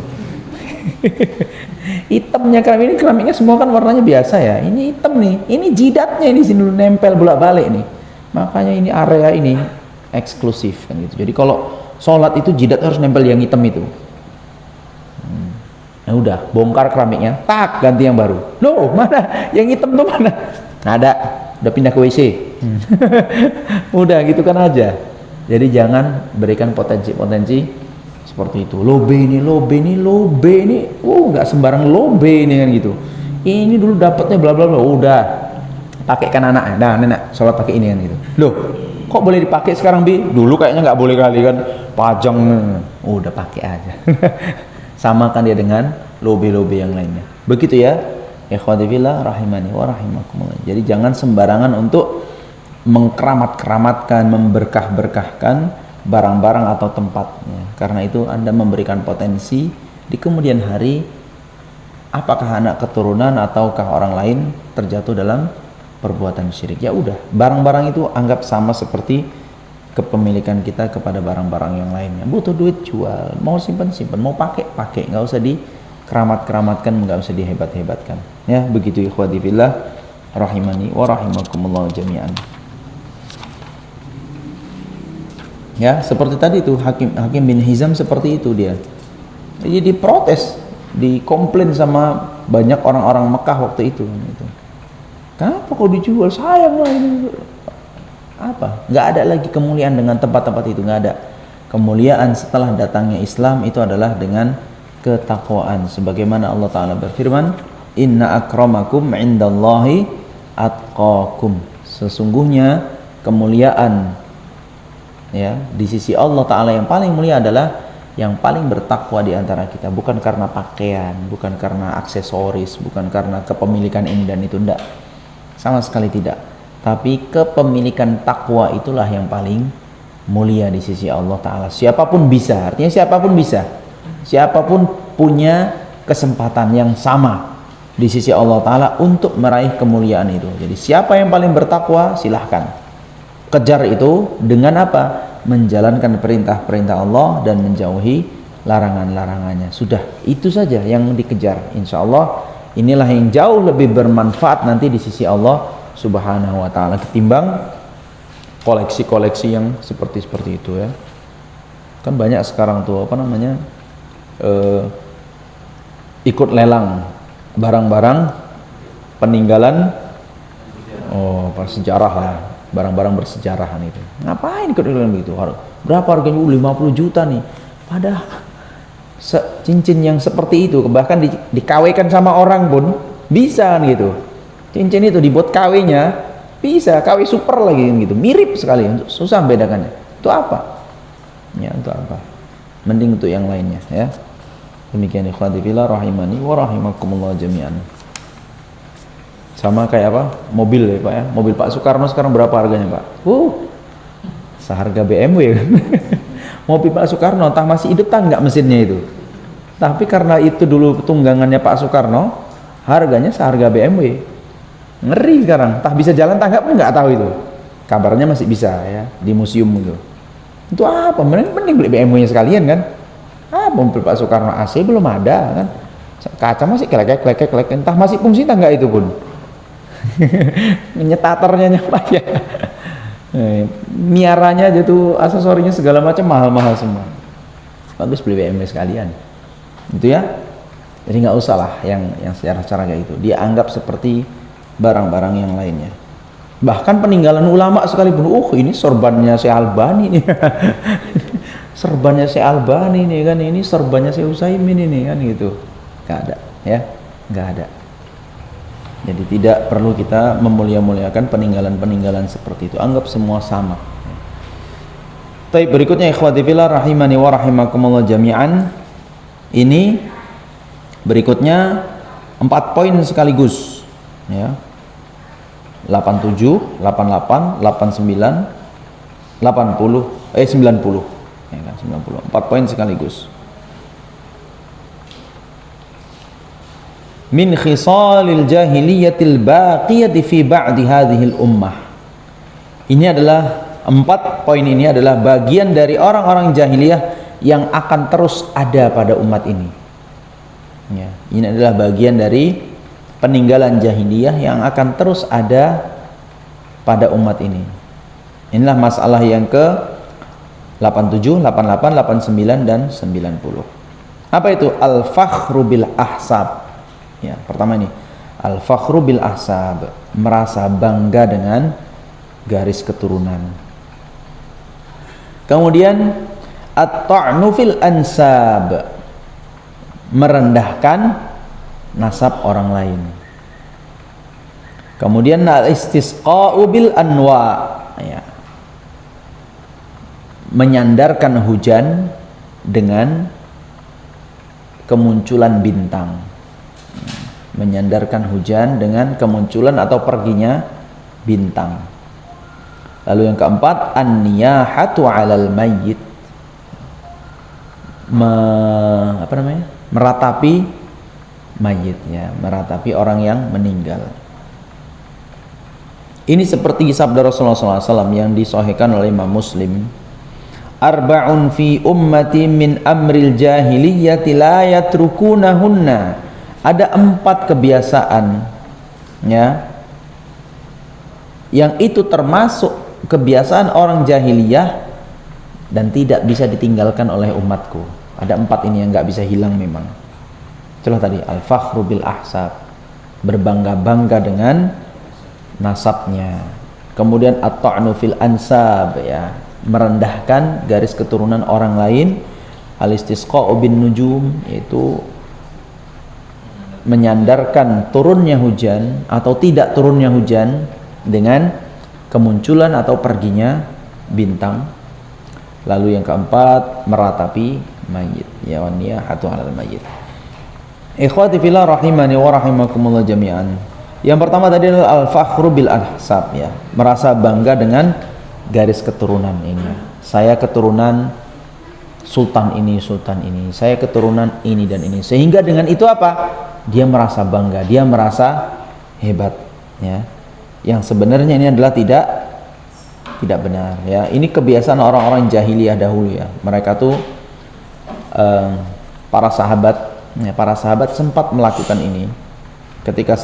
hitamnya keramiknya semua kan warnanya biasa ya, ini hitam nih, ini jidatnya ini sini dulu nempel bolak-balik nih, makanya ini area ini eksklusif kan gitu. Jadi kalau sholat itu jidat harus nempel yang hitam itu. Nah udah, bongkar keramiknya, tak ganti yang baru. Loh mana yang hitam tuh mana? Nggak ada, udah pindah ke WC. Udah gitu kan aja. Jadi jangan berikan potensi seperti itu. Lobe ini, nggak sembarang lobe ini kan gitu. Ini dulu dapatnya bla bla bla, udah pakaikan anaknya. Nah nenek sholat pakai ini kan gitu. Loh kok boleh dipakai sekarang bi? Dulu kayaknya nggak boleh kali kan, pajang. Udah pakai aja. Samakan dia dengan lobe-lobe yang lainnya. Begitu ya, ikhwati fillah rahimani wa rahimakumullah. Jadi jangan sembarangan untuk mengkeramat-keramatkan, memberkah-berkahkan barang-barang atau tempatnya. Karena itu Anda memberikan potensi di kemudian hari, apakah anak keturunan ataukah orang lain terjatuh dalam perbuatan syirik. Ya udah, barang-barang itu anggap sama seperti kepemilikan kita kepada barang-barang yang lainnya. Butuh duit jual, mau simpan, mau pakai, nggak usah dikeramat-keramatkan, nggak usah dihebat-hebatkan. Ya begitu ikhwati fillah rahimani wa rahimakumullah jami'an. Ya seperti tadi itu Hakim bin Hizam seperti itu dia. Jadi diprotes, dikomplain sama banyak orang-orang Mekah waktu itu. Kenapa kau dijual? Sayang lah ini. Apa? Nggak ada lagi kemuliaan dengan tempat-tempat itu, nggak ada. Kemuliaan setelah datangnya Islam itu adalah dengan ketakwaan. Sebagaimana Allah Ta'ala berfirman, Inna akramakum indallahi atqakum. Sesungguhnya kemuliaan ya di sisi Allah Ta'ala yang paling mulia adalah yang paling bertakwa di antara kita. Bukan karena pakaian, bukan karena aksesoris, bukan karena kepemilikan ini dan itu, enggak. Sama sekali tidak. Tapi kepemilikan takwa itulah yang paling mulia di sisi Allah Ta'ala. Siapapun bisa, artinya siapapun bisa. Siapapun punya kesempatan yang sama di sisi Allah Ta'ala untuk meraih kemuliaan itu. Jadi siapa yang paling bertakwa, silahkan kejar itu dengan apa? Menjalankan perintah-perintah Allah dan menjauhi larangan-larangannya. Sudah, itu saja yang dikejar. Insya Allah inilah yang jauh lebih bermanfaat nanti di sisi Allah Subhanahu wa Ta'ala ketimbang koleksi-koleksi yang seperti itu ya. Kan banyak sekarang tuh apa namanya ikut lelang barang-barang peninggalan bersejarah lah, barang-barang bersejarahan itu. Ngapain ikut lelang begitu? Berapa harganya? 50 juta nih. Padahal cincin yang seperti itu bahkan dikawinkan sama orang pun bisa kan gitu. Cincin itu dibuat kawinnya bisa, kawin super lagi gitu, mirip sekali, susah membedakannya. Itu apa? Ya, untuk apa? Mending untuk yang lainnya ya. Demikian ikhwati fillah rahimani wa rahimakumullah jami'an. Sama kayak apa? Mobil ya Pak ya. Mobil Pak Soekarno sekarang berapa harganya Pak? Seharga BMW kan. Mobil Pak Soekarno entah masih hidup tak enggak mesinnya itu. Tapi karena itu dulu tunggangannya Pak Soekarno, harganya seharga BMW. Ngeri sekarang, entah bisa jalan tak enggak tahu itu. Kabarnya masih bisa ya, di museum itu. Itu apa? Mending beli BMW-nya sekalian kan. Mobil Pak Soekarno AC belum ada kan. Kaca masih kelek, entah masih fungsi tak enggak itu pun. Nyetaternya apa ya. Miaranya aja tuh, aksesorinya segala macam mahal-mahal semua. Bagus beli BMW sekalian. Itu ya. Jadi nggak usah lah yang secara kayak itu. Dia anggap seperti barang-barang yang lainnya. Bahkan peninggalan ulama sekalipun, ini sorbannya Syekh Albani nih. Serbannya Syekh Albani nih kan, ini serbannya Syekh Utsaimin ini kan gitu. Nggak ada ya, nggak ada. Jadi tidak perlu kita memulia-muliakan peninggalan-peninggalan seperti itu. Anggap semua sama. Baik, berikutnya ikhwati fillah rahimani wa rahimakumullah jami'an. Ini berikutnya 4 poin sekaligus ya. 87, 88, 89, 90 ya kan, 90. 4 poin sekaligus. Min khisalil jahiliyatil baqiyati fi ba'di hadhil ummah. Ini adalah 4 poin ini adalah bagian dari orang-orang jahiliyah yang akan terus ada pada umat ini. Ya, ini adalah bagian dari peninggalan jahiliyah yang akan terus ada pada umat ini. Inilah masalah yang ke 87, 88, 89 dan 90. Apa itu? Al-fakhru bil ahsab. Ya, pertama ini al-fakhru bil ahsab, merasa bangga dengan garis keturunan. Kemudian at-ta'nu fil ansab, merendahkan nasab orang lain. Kemudian al-istisqa'u bil anwa, ya, menyandarkan hujan dengan kemunculan bintang. Menyandarkan hujan dengan kemunculan atau perginya bintang. Lalu yang keempat, an-niyahatu 'alal mayyit, meratapi mayit ya, meratapi orang yang meninggal. Ini seperti sabda Rasulullah SAW yang disahihkan oleh Imam Muslim. Arba'un fi ummati min amril jahiliyyati la yatrukunahunna. Ada 4 kebiasaan ya, yang itu termasuk kebiasaan orang jahiliyah dan tidak bisa ditinggalkan oleh umatku. Ada 4 ini yang nggak bisa hilang memang. Itulah tadi al-fakhru bil ahsab, berbangga-bangga dengan nasabnya. Kemudian at-ta'nu fil ansab, ya, merendahkan garis keturunan orang lain. Al-istisqa'u bin nujum, yaitu menyandarkan turunnya hujan atau tidak turunnya hujan dengan kemunculan atau perginya bintang. Lalu yang keempat, meratapi mayit, ya, wa niyahatu 'alal mayit. Ikhwati fillah rahimani wa rahimakumullah jami'an. Yang pertama tadi adalah al-fakhru bil ahsab, ya, merasa bangga dengan garis keturunan ini. Saya keturunan sultan ini, saya keturunan ini dan ini. Sehingga dengan itu apa? Dia merasa bangga, dia merasa hebat, ya. Yang sebenarnya ini adalah tidak benar, ya. Ini kebiasaan orang-orang jahiliyah dahulu, ya. Mereka tuh para sahabat sempat melakukan ini. Ketika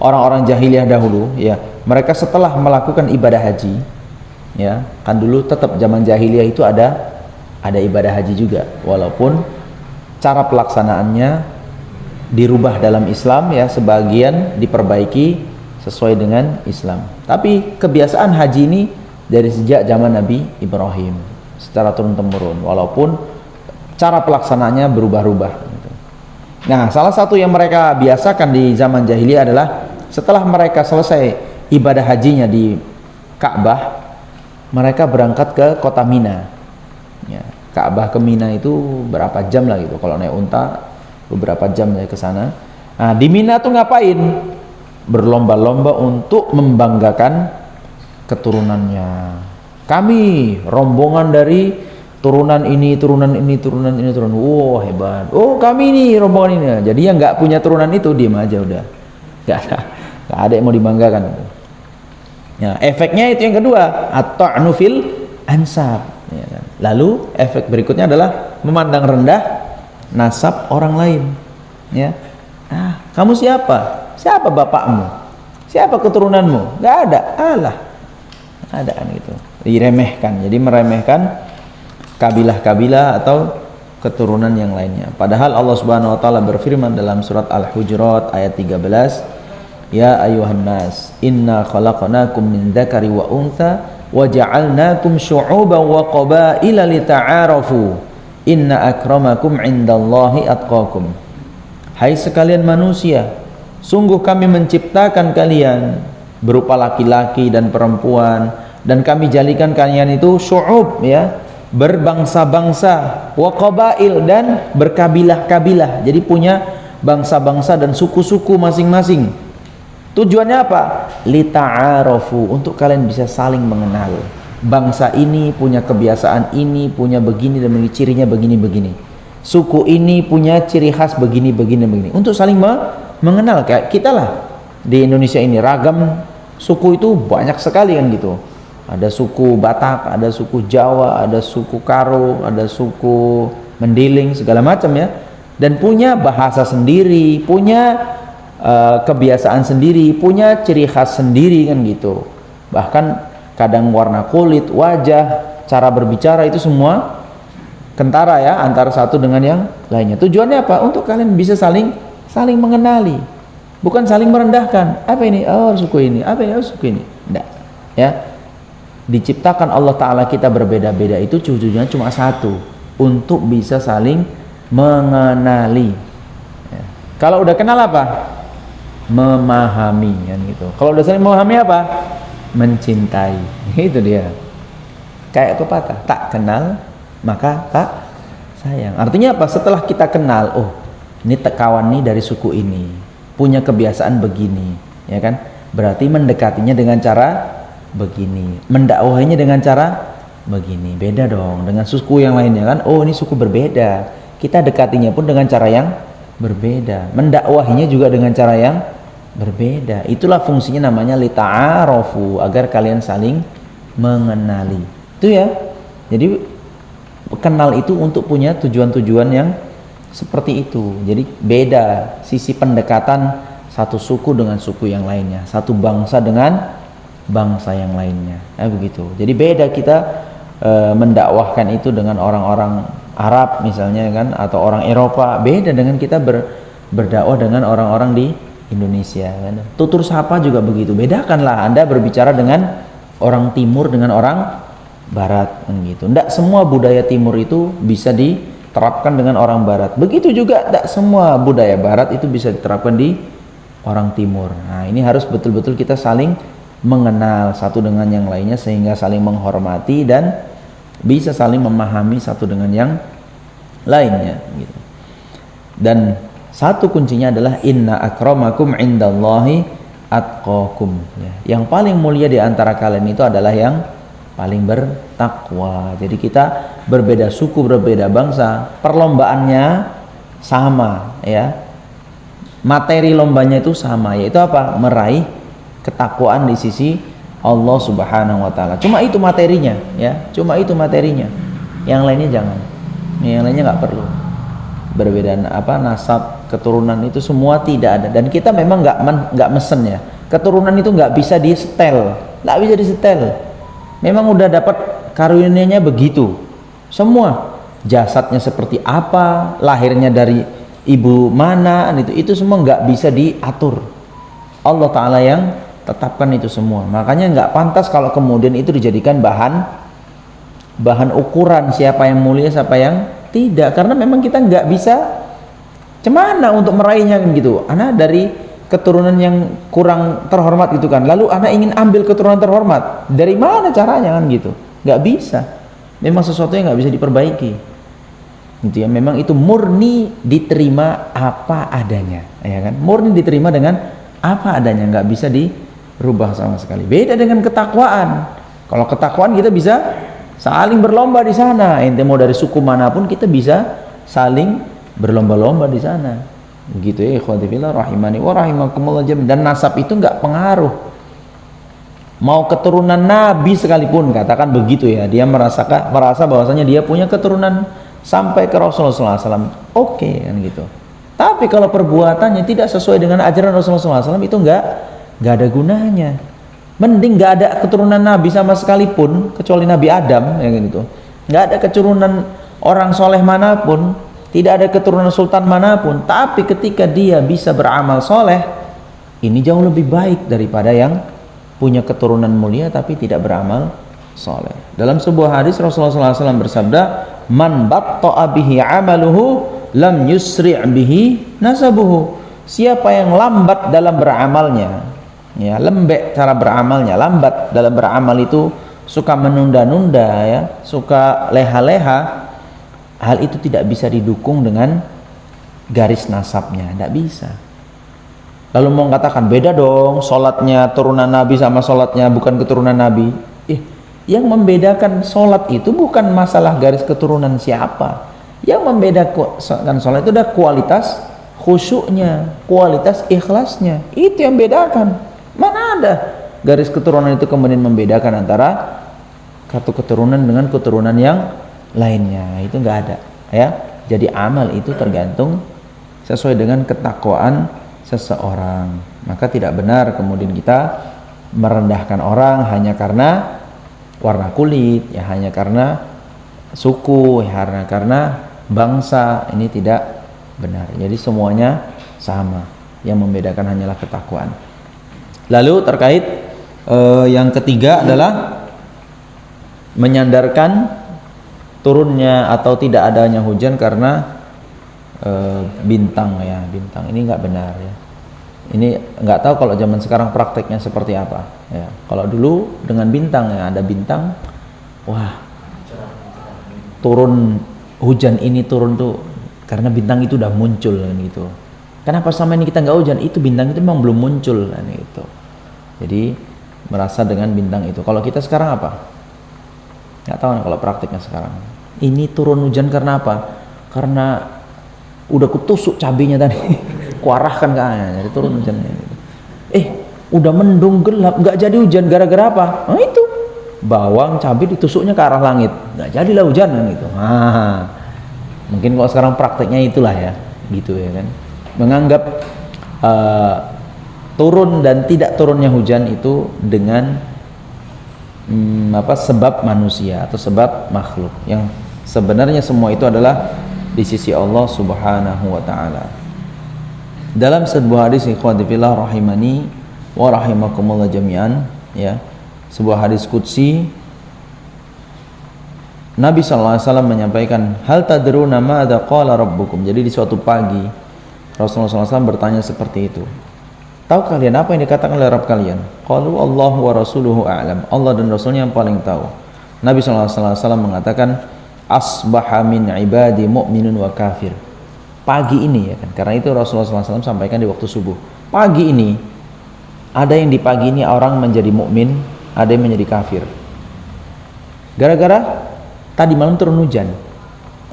orang-orang jahiliyah dahulu, ya, mereka setelah melakukan ibadah haji, ya, kan dulu tetap zaman jahiliyah itu ada ada ibadah haji juga, walaupun cara pelaksanaannya dirubah dalam Islam ya, sebagian diperbaiki sesuai dengan Islam. Tapi kebiasaan haji ini dari sejak zaman Nabi Ibrahim secara turun-temurun, walaupun cara pelaksanaannya berubah-ubah gitu. Nah, salah satu yang mereka biasakan di zaman jahiliyah adalah setelah mereka selesai ibadah hajinya di Ka'bah, mereka berangkat ke kota Mina ya. Ka'bah ke Mina itu berapa jam lah gitu, kalau naik unta beberapa jam ya ke sana. Nah, di Mina tuh ngapain? Berlomba-lomba untuk membanggakan keturunannya. Kami rombongan dari turunan ini, turunan ini, turunan ini, turunan. Wow, hebat. Oh, kami ini rombongan ini. Jadi yang nggak punya turunan itu diam aja udah. Nggak ada yang mau dibanggakan. Ya, efeknya itu yang kedua, at-ta'nu fil ansab. Ya kan? Lalu efek berikutnya adalah memandang rendah nasab orang lain. Ya, kamu siapa? Siapa bapakmu? Siapa keturunanmu? Nggak ada. Alah, ada kan gitu. Diremehkan. Jadi meremehkan kabilah-kabilah atau keturunan yang lainnya. Padahal Allah Subhanahu wa taala berfirman dalam surat Al-Hujurat ayat 13, "Ya ayuhan nas, inna khalaqnakum min dzakari wa untha wa ja'alnakum syu'uban wa qabaila lita'arafu. Inna akramakum 'indallahi atqakum." Hai sekalian manusia, sungguh kami menciptakan kalian berupa laki-laki dan perempuan, dan kami jadikan kalian itu syu'ub ya, berbangsa-bangsa, wa qabail, dan berkabilah-kabilah. Jadi punya bangsa-bangsa dan suku-suku masing-masing. Tujuannya apa? Lita'arafu, untuk kalian bisa saling mengenal. Bangsa ini punya kebiasaan ini, punya begini dan begini, cirinya begini-begini. Suku ini punya ciri khas begini-begini. Untuk saling mengenal. Kayak kita lah di Indonesia ini, ragam suku itu banyak sekali kan gitu. Ada suku Batak, ada suku Jawa, ada suku Karo, ada suku Mendiling, segala macam ya. Dan punya bahasa sendiri, punya kebiasaan sendiri, punya ciri khas sendiri kan gitu. Bahkan kadang warna kulit, wajah, cara berbicara itu semua kentara ya, antara satu dengan yang lainnya. Tujuannya apa? Untuk kalian bisa saling mengenali, bukan saling merendahkan. Apa ini? Oh, suku ini. Apa ini? Oh, suku ini. Enggak ya. Diciptakan Allah Ta'ala kita berbeda-beda itu tujuannya cuma satu, untuk bisa saling mengenali ya. Kalau udah kenal apa? Memahami kan gitu. Kalau udah saling memahami apa? Mencintai. Itu dia. Kayak pepatah, tak kenal maka tak sayang. Artinya apa? Setelah kita kenal, oh ini kawan nih dari suku ini, punya kebiasaan begini ya kan, berarti mendekatinya dengan cara begini, mendakwahinya dengan cara begini. Beda dong dengan suku yang lainnya kan. Oh ini suku berbeda, kita dekatinya pun dengan cara yang berbeda, mendakwahinya juga dengan cara yang berbeda. Itulah fungsinya, namanya lita'arafu, agar kalian saling mengenali. Itu ya. Jadi kenal itu untuk punya tujuan-tujuan yang seperti itu. Jadi beda sisi pendekatan satu suku dengan suku yang lainnya, satu bangsa dengan bangsa yang lainnya. Begitu. Jadi beda kita mendakwahkan itu dengan orang-orang Arab misalnya kan, atau orang Eropa. Beda dengan kita berdakwah dengan orang-orang di Indonesia kan. Tutur sapa juga begitu. Bedakanlah Anda berbicara dengan orang timur dengan orang barat kan gitu. Tidak semua budaya timur itu bisa diterapkan dengan orang barat. Begitu juga tidak semua budaya barat itu bisa diterapkan di orang timur. Nah, ini harus betul-betul kita saling mengenal satu dengan yang lainnya, sehingga saling menghormati dan bisa saling memahami satu dengan yang lainnya gitu. Dan satu kuncinya adalah inna akramakum indallahi atqakum ya. Yang paling mulia di antara kalian itu adalah yang paling bertakwa. Jadi kita berbeda suku, berbeda bangsa, perlombaannya sama ya. Materi lombanya itu sama, yaitu apa? Meraih ketakwaan di sisi Allah Subhanahu wa taala. Cuma itu materinya ya, cuma itu materinya. Yang lainnya jangan. Yang lainnya nggak perlu. Berbeda nasab, keturunan itu semua tidak ada. Dan kita memang nggak mesen ya. Keturunan itu nggak bisa disetel, nggak bisa disetel. Memang udah dapat karunia-Nya begitu. Semua jasadnya seperti apa, lahirnya dari ibu mana, itu semua nggak bisa diatur. Allah Ta'ala yang tetapkan itu semua. Makanya nggak pantas kalau kemudian itu dijadikan bahan ukuran siapa yang mulia, siapa yang tidak. Karena memang kita nggak bisa cemana untuk meraihnya kan gitu. Anak dari keturunan yang kurang terhormat gitu kan, lalu anak ingin ambil keturunan terhormat, dari mana caranya kan gitu? Nggak bisa. Memang sesuatu yang nggak bisa diperbaiki gitu ya. Memang itu murni diterima apa adanya, ya kan? Murni diterima dengan apa adanya, nggak bisa dirubah sama sekali. Beda dengan ketakwaan. Kalau ketakwaan kita bisa saling berlomba di sana. Ente mau dari suku manapun kita bisa saling berlomba-lomba di sana. Begitu ya ikhwati fillah rahimani wa rahimakumullah. Dan nasab itu nggak pengaruh. Mau keturunan nabi sekalipun, katakan begitu ya, dia merasa bahwasanya dia punya keturunan sampai ke Rasulullah SAW, oke kan gitu. Tapi kalau perbuatannya tidak sesuai dengan ajaran Rasulullah SAW, itu nggak ada gunanya. Mending nggak ada keturunan nabi sama sekalipun, kecuali Nabi Adam ya gitu. Nggak ada keturunan orang soleh manapun, tidak ada keturunan sultan manapun, tapi ketika dia bisa beramal soleh, ini jauh lebih baik daripada yang punya keturunan mulia tapi tidak beramal soleh. Dalam sebuah hadis Rasulullah SAW bersabda, man batta'a bihi amaluhu lam yusri' bihi nasabuhu. Siapa yang lambat dalam beramalnya, ya, lembek cara beramalnya, lambat dalam beramal itu, suka menunda-nunda ya, suka leha-leha, hal itu tidak bisa didukung dengan garis nasabnya, tidak bisa. Lalu mau katakan beda dong sholatnya turunan nabi sama sholatnya bukan keturunan nabi. Yang membedakan sholat itu bukan masalah garis keturunan siapa. Yang membedakan sholat itu adalah kualitas khusyuknya, kualitas ikhlasnya. Itu yang bedakan. Mana ada garis keturunan itu kemudian membedakan antara satu keturunan dengan keturunan yang lainnya. Itu nggak ada ya. Jadi amal itu tergantung sesuai dengan ketakwaan seseorang. Maka tidak benar kemudian kita merendahkan orang hanya karena warna kulit, ya hanya karena suku, ya karena bangsa. Ini tidak benar. Jadi semuanya sama, yang membedakan hanyalah ketakwaan. Lalu terkait yang ketiga adalah menyandarkan turunnya atau tidak adanya hujan karena bintang ya, bintang. Ini nggak benar ya. Ini nggak tahu kalau zaman sekarang prakteknya seperti apa ya. Kalau dulu dengan bintang ya, ada bintang, wah turun hujan ini turun tuh karena bintang itu udah muncul kan gitu. Kenapa selama ini kita nggak hujan? Itu bintang itu memang belum muncul kan gitu. Jadi merasa dengan bintang itu. Kalau kita sekarang apa? Nggak tahu nih kalau prakteknya sekarang. Ini turun hujan karena apa? Karena udah kutusuk cabenya tadi. Kuarahkan ke ayah, jadi turun hujannya. Udah mendung gelap, nggak jadi hujan gara-gara apa? Nah itu bawang cabai ditusuknya ke arah langit, nggak jadilah hujan kan gitu. Mungkin kalau sekarang prakteknya itulah ya, gitu ya kan. Menganggap turun dan tidak turunnya hujan itu dengan sebab manusia atau sebab makhluk, yang sebenarnya semua itu adalah di sisi Allah Subhanahu wa taala. Dalam sebuah hadis ikhwati fillah rahimani wa rahimakumullah jami'an ya, sebuah hadis qudsi, Nabi SAW menyampaikan, hal tadruna ma'adha qala rabbukum. Jadi di suatu pagi Rasulullah SAW bertanya seperti itu, tahu kalian apa yang dikatakan oleh Rabb kalian? Qalu Allahu wa rasuluhu a'lam. Allah dan Rasulnya yang paling tahu. Nabi SAW mengatakan, asbaha min ibadi mu'minun wa kafir. Pagi ini ya kan, karena itu Rasulullah SAW sampaikan di waktu subuh. Pagi ini ada yang di pagi ini orang menjadi mukmin, ada yang menjadi kafir. Gara-gara tadi malam turun hujan.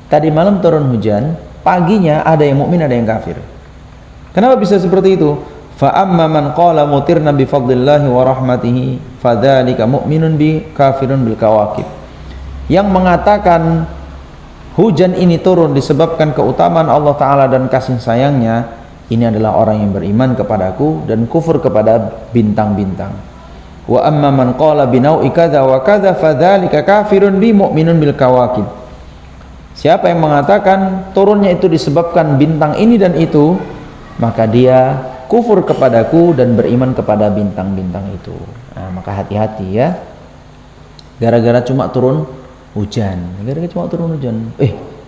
Tadi malam turun hujan, paginya ada yang mukmin, ada yang kafir. Kenapa bisa seperti itu? Fa amma man qala mutirna bi fadlillahi wa rahmatihi fadzalika mu'minun bi kafirun bil kawakib. Yang mengatakan hujan ini turun disebabkan keutamaan Allah Ta'ala dan kasih sayangnya, ini adalah orang yang beriman kepadaku dan kufur kepada bintang-bintang. Wa amma man qala binau'i kadza wa kadza fadzalika kafirun bi mu'minun bil kawakib. Siapa yang mengatakan turunnya itu disebabkan bintang ini dan itu, maka dia kufur kepadaku dan beriman kepada bintang-bintang itu. Nah, maka hati-hati ya. Gara-gara cuma turun hujan,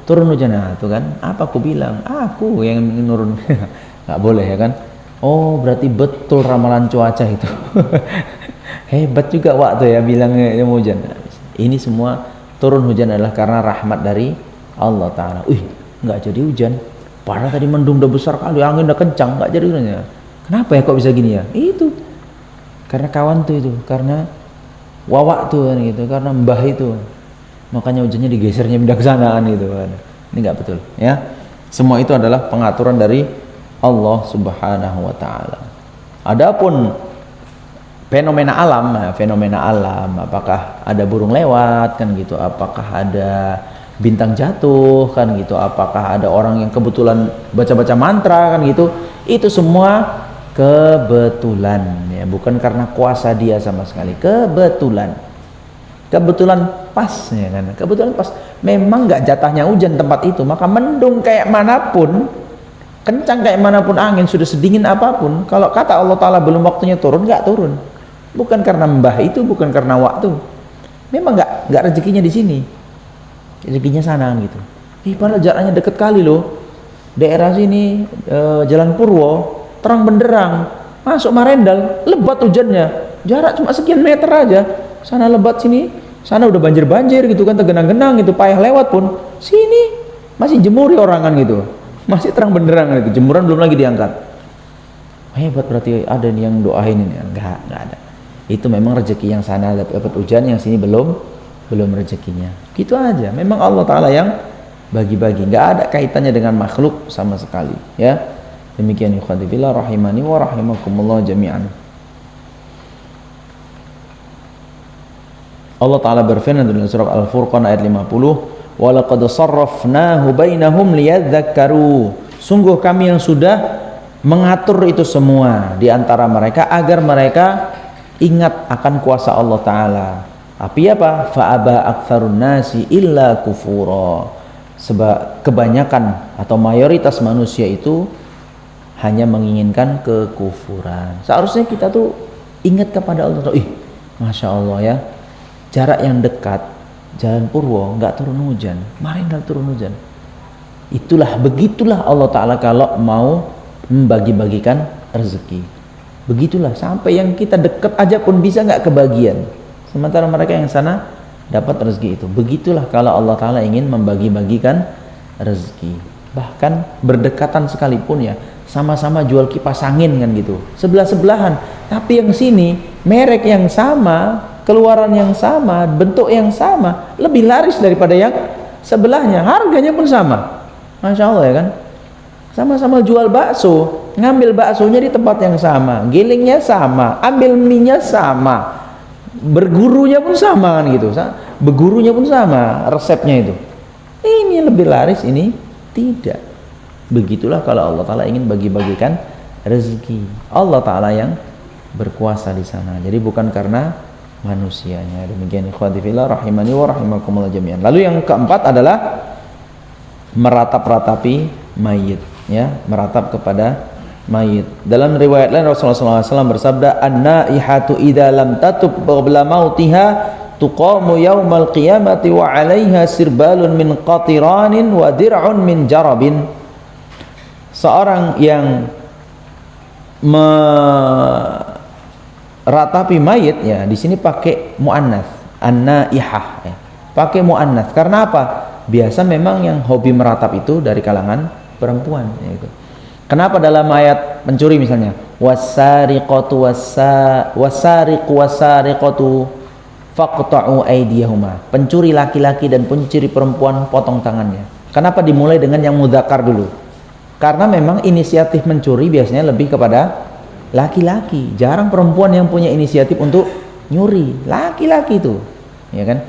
turun hujan, nah itu kan, apa aku bilang, aku yang nurun. Nggak boleh ya kan. Oh, berarti betul ramalan cuaca itu. Hebat juga waktu ya bilangnya hujan. Ini semua turun hujan adalah karena rahmat dari Allah Ta'ala. Nggak jadi hujan, padahal tadi mendung udah besar kali, angin udah kencang, nggak jadi hujannya. Kenapa ya kok bisa gini ya? Itu karena kawan tuh, itu karena wawak tuh kan gitu, karena mbah itu, makanya hujannya digesernya pindah ke sana kan gitu kan. Ini nggak betul ya. Semua itu adalah pengaturan dari Allah Subhanahu wa Ta'ala. Adapun fenomena alam, apakah ada burung lewat kan gitu, apakah ada bintang jatuh kan gitu, apakah ada orang yang kebetulan baca-baca mantra kan gitu, itu semua kebetulan ya, bukan karena kuasa dia sama sekali. Kebetulan pas ya kan, kebetulan pas. Memang nggak jatahnya hujan tempat itu, maka mendung kayak manapun, kencang kayak manapun angin, sudah sedingin apapun, kalau kata Allah Ta'ala belum waktunya turun, nggak turun. Bukan karena mbah itu, bukan karena waktu. Memang nggak rezekinya di sini, rezekinya sana gitu. Padahal jaraknya deket kali loh. Daerah sini Jalan Purwo terang benderang, masuk Marendal lebat hujannya, jarak cuma sekian meter aja. Sana lebat, sini sana udah banjir gitu kan, tergenang-genang gitu, payah lewat pun. Sini masih jemuri orang kan gitu, masih terang benderang gitu, jemuran belum lagi diangkat. Hebat, berarti ada yang doain ini. Enggak ada. Itu memang rezeki yang sana dapat hujan, yang sini belum rezekinya. Gitu aja. Memang Allah Ta'ala yang bagi-bagi, nggak ada kaitannya dengan makhluk sama sekali ya. Demikian ikhwati fillah rahimani wa rahimakumullah jami'an. Allah Ta'ala berfirman dalam surah Al-Furqan ayat 50, wa laqad sarrafnahu bainahum liyadzdakkaru. Sungguh kami yang sudah mengatur itu semua di antara mereka agar mereka ingat akan kuasa Allah Ta'ala. Tapi apa? Fa'aba aktsarun nasi illa kufura. Sebab kebanyakan atau mayoritas manusia itu hanya menginginkan kekufuran. Seharusnya kita tuh ingat kepada Allah. Masya Allah ya, jarak yang dekat, Jalan Purwo nggak turun hujan, Marendal turun hujan. Begitulah Allah Ta'ala kalau mau membagi-bagikan rezeki. Begitulah, sampai yang kita dekat aja pun bisa nggak kebagian, sementara mereka yang sana dapat rezeki itu. Begitulah kalau Allah Ta'ala ingin membagi-bagikan rezeki. Bahkan berdekatan sekalipun ya, sama-sama jual kipas angin kan gitu, sebelah-sebelahan, tapi yang sini merek yang sama, keluaran yang sama, bentuk yang sama, lebih laris daripada yang sebelahnya, harganya pun sama. Masya Allah ya kan. Sama-sama jual bakso, ngambil baksonya di tempat yang sama, gilingnya sama, ambil mie-nya sama, bergurunya pun sama kan gitu, bergurunya pun sama, resepnya itu. Ini lebih laris, ini tidak. Begitulah kalau Allah Ta'ala ingin bagi-bagikan rezeki. Allah Ta'ala yang berkuasa di sana. Jadi bukan karena manusianya. Demikian ikhwati fillah rahimani wa rahimakumullah jami'an. Lalu yang keempat adalah meratap-ratapi mayit ya, meratap kepada mayit. Dalam riwayat lain Rasulullah SAW bersabda, an-naihatu idza lam tatub qabla mautiha tuqamu yaumal qiyamati wa 'alaiha sirbalun min qatiranin wa dir'un min jarabin. Seorang yang meratapi mayit ya, di sini pakai muannats, an-naihah ya. Pakai muannats karena apa? Biasa memang yang hobi meratap itu dari kalangan perempuan ya gitu. Kenapa dalam ayat pencuri misalnya wasariqatu wasariqu wasariqatu faqta'u aydiyahuma, pencuri laki-laki dan pencuri perempuan potong tangannya. Kenapa dimulai dengan yang mudzakkar dulu? Karena memang inisiatif mencuri biasanya lebih kepada laki-laki. Jarang perempuan yang punya inisiatif untuk nyuri, laki-laki itu ya kan.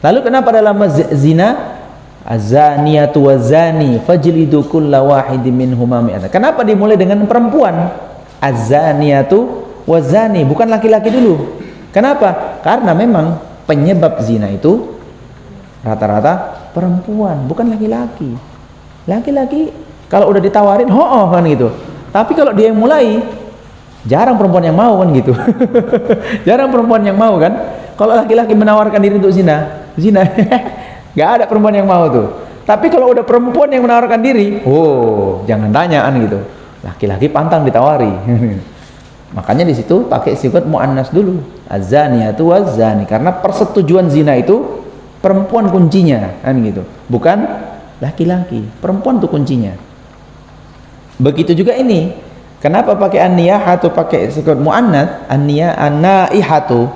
Lalu kenapa dalam zina az-zaniyatu waz-zani fajlidu kulla wahidin minhuma mi'atan? Kenapa dimulai dengan perempuan? Az-zaniyatu waz-zani, bukan laki-laki dulu. Kenapa? Karena memang penyebab zina itu rata-rata Perempuan, bukan laki-laki. Laki-laki kalau udah ditawarin, kan gitu. Tapi kalau dia yang mulai, jarang perempuan yang mau kan gitu. Jarang perempuan yang mau kan. Kalau laki-laki menawarkan diri untuk zina, nggak ada perempuan yang mau tuh. Tapi kalau udah perempuan yang menawarkan diri, jangan tanyaan gitu. Laki-laki pantang ditawari. Makanya di situ pakai sifat muannas dulu, az-zaniyatu waz-zani, karena persetujuan zina itu perempuan kuncinya kan gitu, bukan laki-laki. Perempuan tuh kuncinya. Begitu juga ini. Kenapa pakai an-niyahatu, pakai sifat muannats, an-naihatu?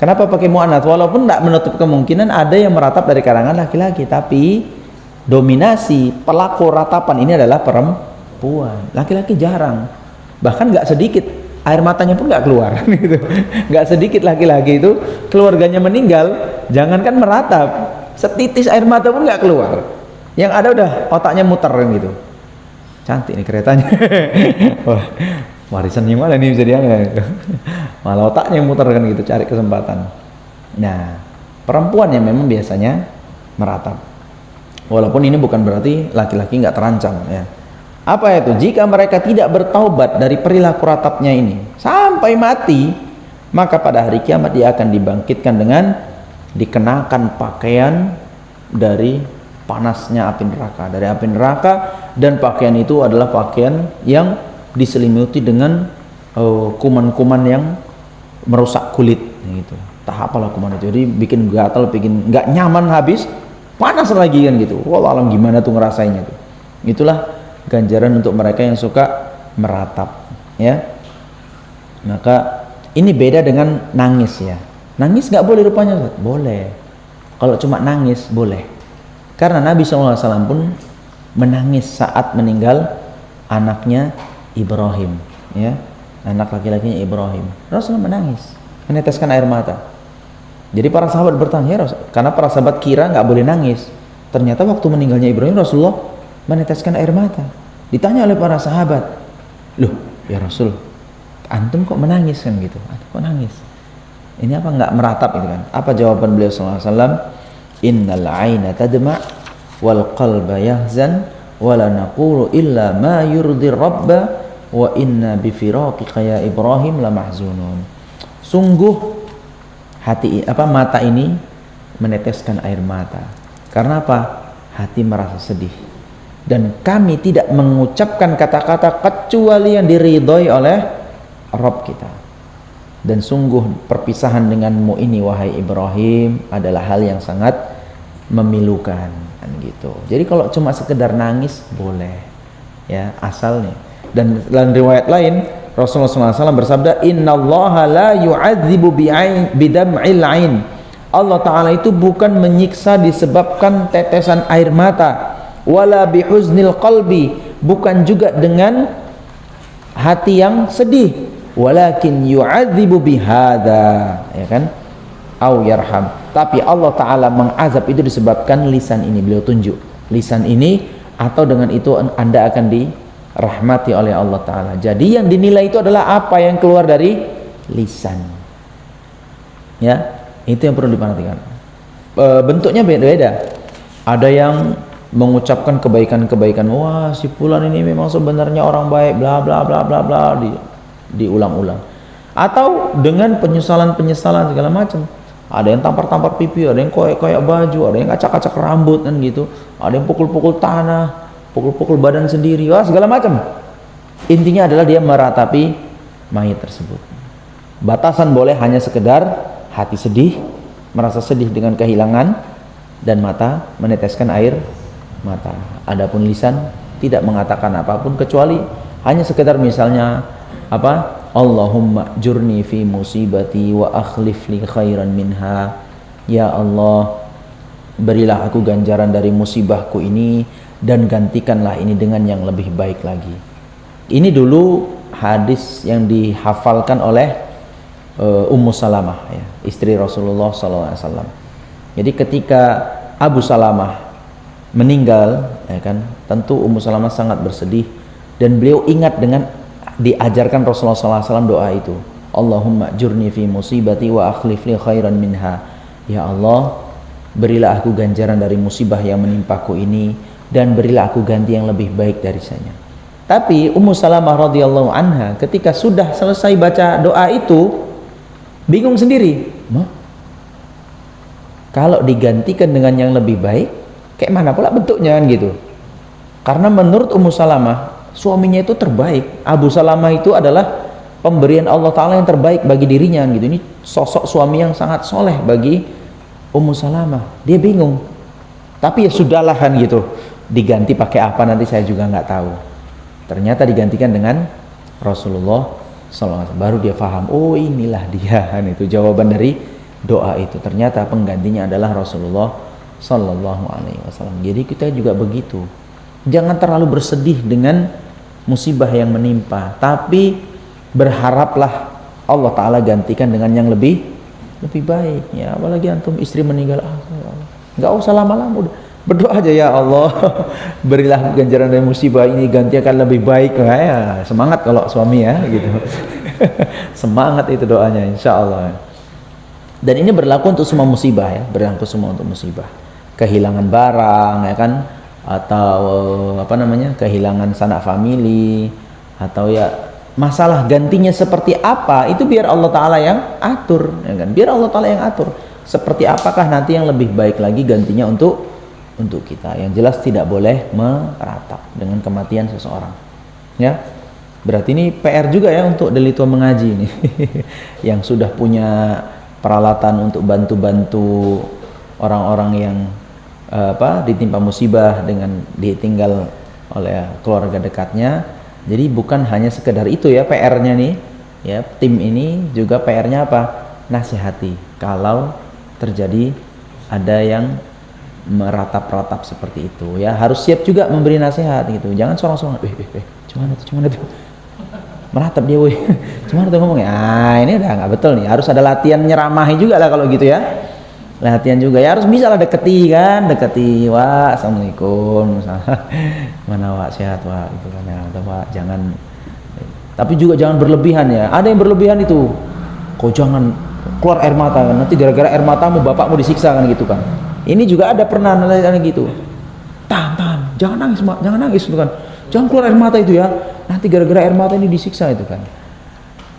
Kenapa pakai muannats? Walaupun tidak menutup kemungkinan ada yang meratap dari kalangan laki-laki, tapi dominasi pelaku ratapan ini adalah perempuan. Laki-laki jarang, bahkan nggak sedikit air matanya pun nggak keluar gitu. Nggak sedikit laki-laki itu keluarganya meninggal, jangankan meratap, setitis air mata pun nggak keluar. Yang ada udah otaknya muter gitu. Cantik nih keretanya. Wah, warisan yang mana nih bisa diangkat? Malah otaknya muter kan gitu, cari kesempatan. Nah, perempuan yang memang biasanya meratap. Walaupun ini bukan berarti laki-laki nggak terancam ya. Apa itu? Jika mereka tidak bertaubat dari perilaku ratapnya ini sampai mati, maka pada hari kiamat dia akan dibangkitkan dengan dikenakan pakaian dari panasnya api neraka, dari api neraka, dan pakaian itu adalah pakaian yang diselimuti dengan kuman-kuman yang merusak kulit gitu. Tak apalah kuman itu, jadi bikin gatal, bikin nggak nyaman, habis panas lagi kan gitu. Wallah alam gimana tuh ngerasainnya tuh. Itulah ganjaran untuk mereka yang suka meratap ya. Maka ini beda dengan nangis ya. Nangis nggak boleh rupanya? Boleh. Kalau cuma nangis boleh. Karena Nabi SAW pun menangis saat meninggal anaknya Ibrahim ya. Anak laki-lakinya Ibrahim. Rasulullah menangis, meneteskan air mata. Jadi para sahabat bertanya, karena para sahabat kira nggak boleh nangis. Ternyata waktu meninggalnya Ibrahim, Rasulullah meneteskan air mata. Ditanya oleh para sahabat, loh ya Rasul, antum kok menangis kan gitu? Antum kok nangis? Ini apa nggak meratap gitu kan? Apa jawaban beliau sallallahu alaihi wasallam? Innal aina tadma wal qalba yahzan wa la naqulu illa ma yurdi rabba wa inna bi firaqika ya Ibrahim la mahzunun. Sungguh mata ini meneteskan air mata. Karena apa? Hati merasa sedih. Dan kami tidak mengucapkan kata-kata kecuali yang diridhoi oleh Rabb kita. Dan sungguh perpisahan denganmu ini wahai Ibrahim adalah hal yang sangat memilukan kan gitu. Jadi kalau cuma sekedar nangis boleh ya asalnya. Dan dalam riwayat lain Rasulullah SAW bersabda, innallaha la yu'adzibu bidam'il ain. Allah Ta'ala itu bukan menyiksa disebabkan tetesan air mata, wala bihuznil qalbi, bukan juga dengan hati yang sedih, walakin yu'adzibu bihada, ya kan, au yarham. Tapi Allah Ta'ala mengazab itu disebabkan lisan ini. Beliau tunjuk lisan ini, atau dengan itu anda akan dirahmati oleh Allah Ta'ala. Jadi yang dinilai itu adalah apa yang keluar dari lisan ya. Itu yang perlu diperhatikan. Bentuknya beda-beda. Ada yang mengucapkan kebaikan-kebaikan, wah si fulan ini memang sebenarnya orang baik, bla bla bla bla bla, diulang-ulang. Atau dengan penyesalan-penyesalan segala macam. Ada yang tampar-tampar pipi, ada yang koyak-koyak baju, ada yang acak-acak rambut kan gitu, ada yang pukul-pukul tanah, pukul-pukul badan sendiri, wah segala macam. Intinya adalah dia meratapi mayat tersebut. Batasan boleh hanya sekedar hati sedih, merasa sedih dengan kehilangan, dan mata meneteskan air mata. Adapun lisan tidak mengatakan apapun kecuali hanya sekedar misalnya apa? Allahumma jurni fi musibati wa akhlif li khairan minha. Ya Allah, berilah aku ganjaran dari musibahku ini dan gantikanlah ini dengan yang lebih baik lagi. Ini dulu hadis yang dihafalkan oleh Ummu Salamah ya, istri Rasulullah SAW. Jadi ketika Abu Salamah meninggal ya kan, tentu Ummu Salamah sangat bersedih, dan beliau ingat dengan diajarkan Rasulullah SAW doa itu, Allahumma jurni fi musibati wa akhlif li khairan minha. Ya Allah, berilah aku ganjaran dari musibah yang menimpaku ini, dan berilah aku ganti yang lebih baik darinya. Tapi Ummu Salamah radhiyallahu anha ketika sudah selesai baca doa itu bingung sendiri. Kalau digantikan dengan yang lebih baik, kayak mana pula bentuknya kan gitu. Karena menurut Ummu Salamah, suaminya itu terbaik. Abu Salamah itu adalah pemberian Allah Ta'ala yang terbaik bagi dirinya gitu. Ini sosok suami yang sangat soleh bagi Ummu Salamah. Dia bingung. Tapi ya sudahlah kan gitu. Diganti pakai apa nanti saya juga nggak tahu. Ternyata digantikan dengan Rasulullah SAW. Baru dia paham, oh inilah dia kan itu jawaban dari doa itu. Ternyata penggantinya adalah Rasulullah Sallallahu Alaihi Wasallam. Jadi kita juga begitu. Jangan terlalu bersedih dengan musibah yang menimpa, tapi berharaplah Allah Ta'ala gantikan dengan yang lebih baik. Ya, apalagi antum istri meninggal, nggak usah lama-lama, udah berdoa aja, ya Allah berilah ganjaran dari musibah ini, gantikan lebih baik. Nah, ya semangat kalau suami ya gitu. Semangat itu doanya, insya Allah. Dan ini berlaku untuk semua musibah ya, berlaku semua untuk musibah. Kehilangan barang ya kan, atau apa namanya, kehilangan sanak famili, atau ya masalah gantinya seperti apa, itu biar Allah Ta'ala yang atur ya kan, biar Allah Ta'ala yang atur seperti apakah nanti yang lebih baik lagi gantinya untuk kita. Yang jelas tidak boleh meratap dengan kematian seseorang ya. Berarti ini PR juga ya untuk Deli Tua Mengaji ini yang sudah punya peralatan untuk bantu-bantu orang-orang yang ditimpa musibah dengan ditinggal oleh keluarga dekatnya. Jadi bukan hanya sekedar itu ya PR-nya nih ya, tim ini juga PR-nya apa? Nasihati kalau terjadi ada yang meratap-ratap seperti itu ya, harus siap juga memberi nasihat gitu. Jangan sorong-sorong, cuman itu meratap dia, woi cuman itu ngomongnya, ini udah nggak betul nih. Harus ada latihan nyeramahi juga lah kalau gitu ya, latihan juga ya, harus bisa lah deketi, wah assalamualaikum mana wak, sehat wak gitu kan ya, wak jangan, tapi juga jangan berlebihan ya. Ada yang berlebihan itu, kau jangan keluar air mata kan, nanti gara-gara air matamu bapakmu disiksa kan gitu kan. Ini juga ada pernah nelayan gitu, tahan, jangan nangis itu kan, jangan keluar air mata itu ya, nanti gara-gara air mata ini disiksa itu kan.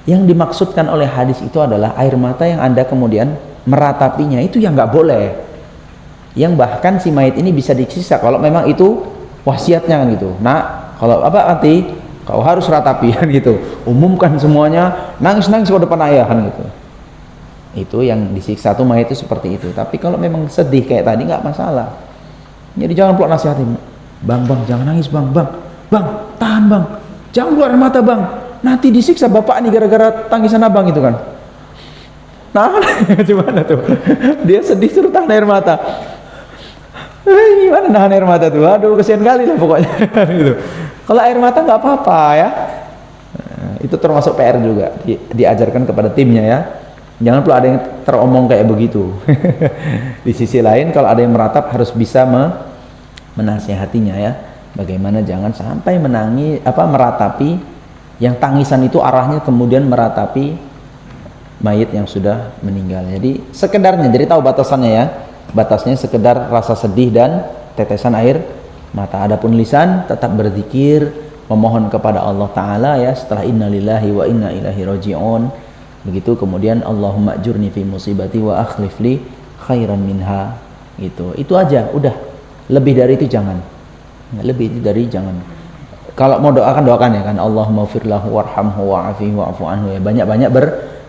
Yang dimaksudkan oleh hadis itu adalah air mata yang Anda kemudian meratapinya, itu yang nggak boleh, yang bahkan si mayit ini bisa disiksa kalau memang itu wasiatnya kan gitu. Nah kalau apa nanti kau harus ratapi kan gitu, umumkan semuanya, nangis kalau depan ayah kan gitu. Itu yang disiksa tuh mayit itu seperti itu. Tapi kalau memang sedih kayak tadi nggak masalah. Jadi jangan pula nasihatin, bang jangan nangis bang tahan bang, jangan keluar air mata bang, nanti disiksa bapak nih gara-gara tangisan abang itu kan. Nah gimana tuh, dia sedih suruh tahan air mata, gimana nahan air mata tuh, aduh kesian kali lah pokoknya gitu. Kalau air mata nggak apa-apa ya, itu termasuk PR juga diajarkan kepada timnya ya. Jangan pula ada yang teromong kayak begitu. Di sisi lain kalau ada yang meratap harus bisa menasihatinya ya. Bagaimana jangan sampai meratapi yang tangisan itu arahnya kemudian meratapi mayit yang sudah meninggal. Jadi sekedarnya, jadi tahu batasannya ya. Batasnya sekedar rasa sedih dan tetesan air mata. Adapun lisan tetap berzikir, memohon kepada Allah Ta'ala ya, setelah innalillahi wa inna ilaihi raji'un. Begitu kemudian Allahumma ajurni fi musibati wa akhlif li khairan minha gitu. Itu aja udah, lebih dari itu jangan, kalau mau doakan ya kan, Allahumma firlahu warhamhu wa'afihi wa'fu anhu ya, banyak-banyak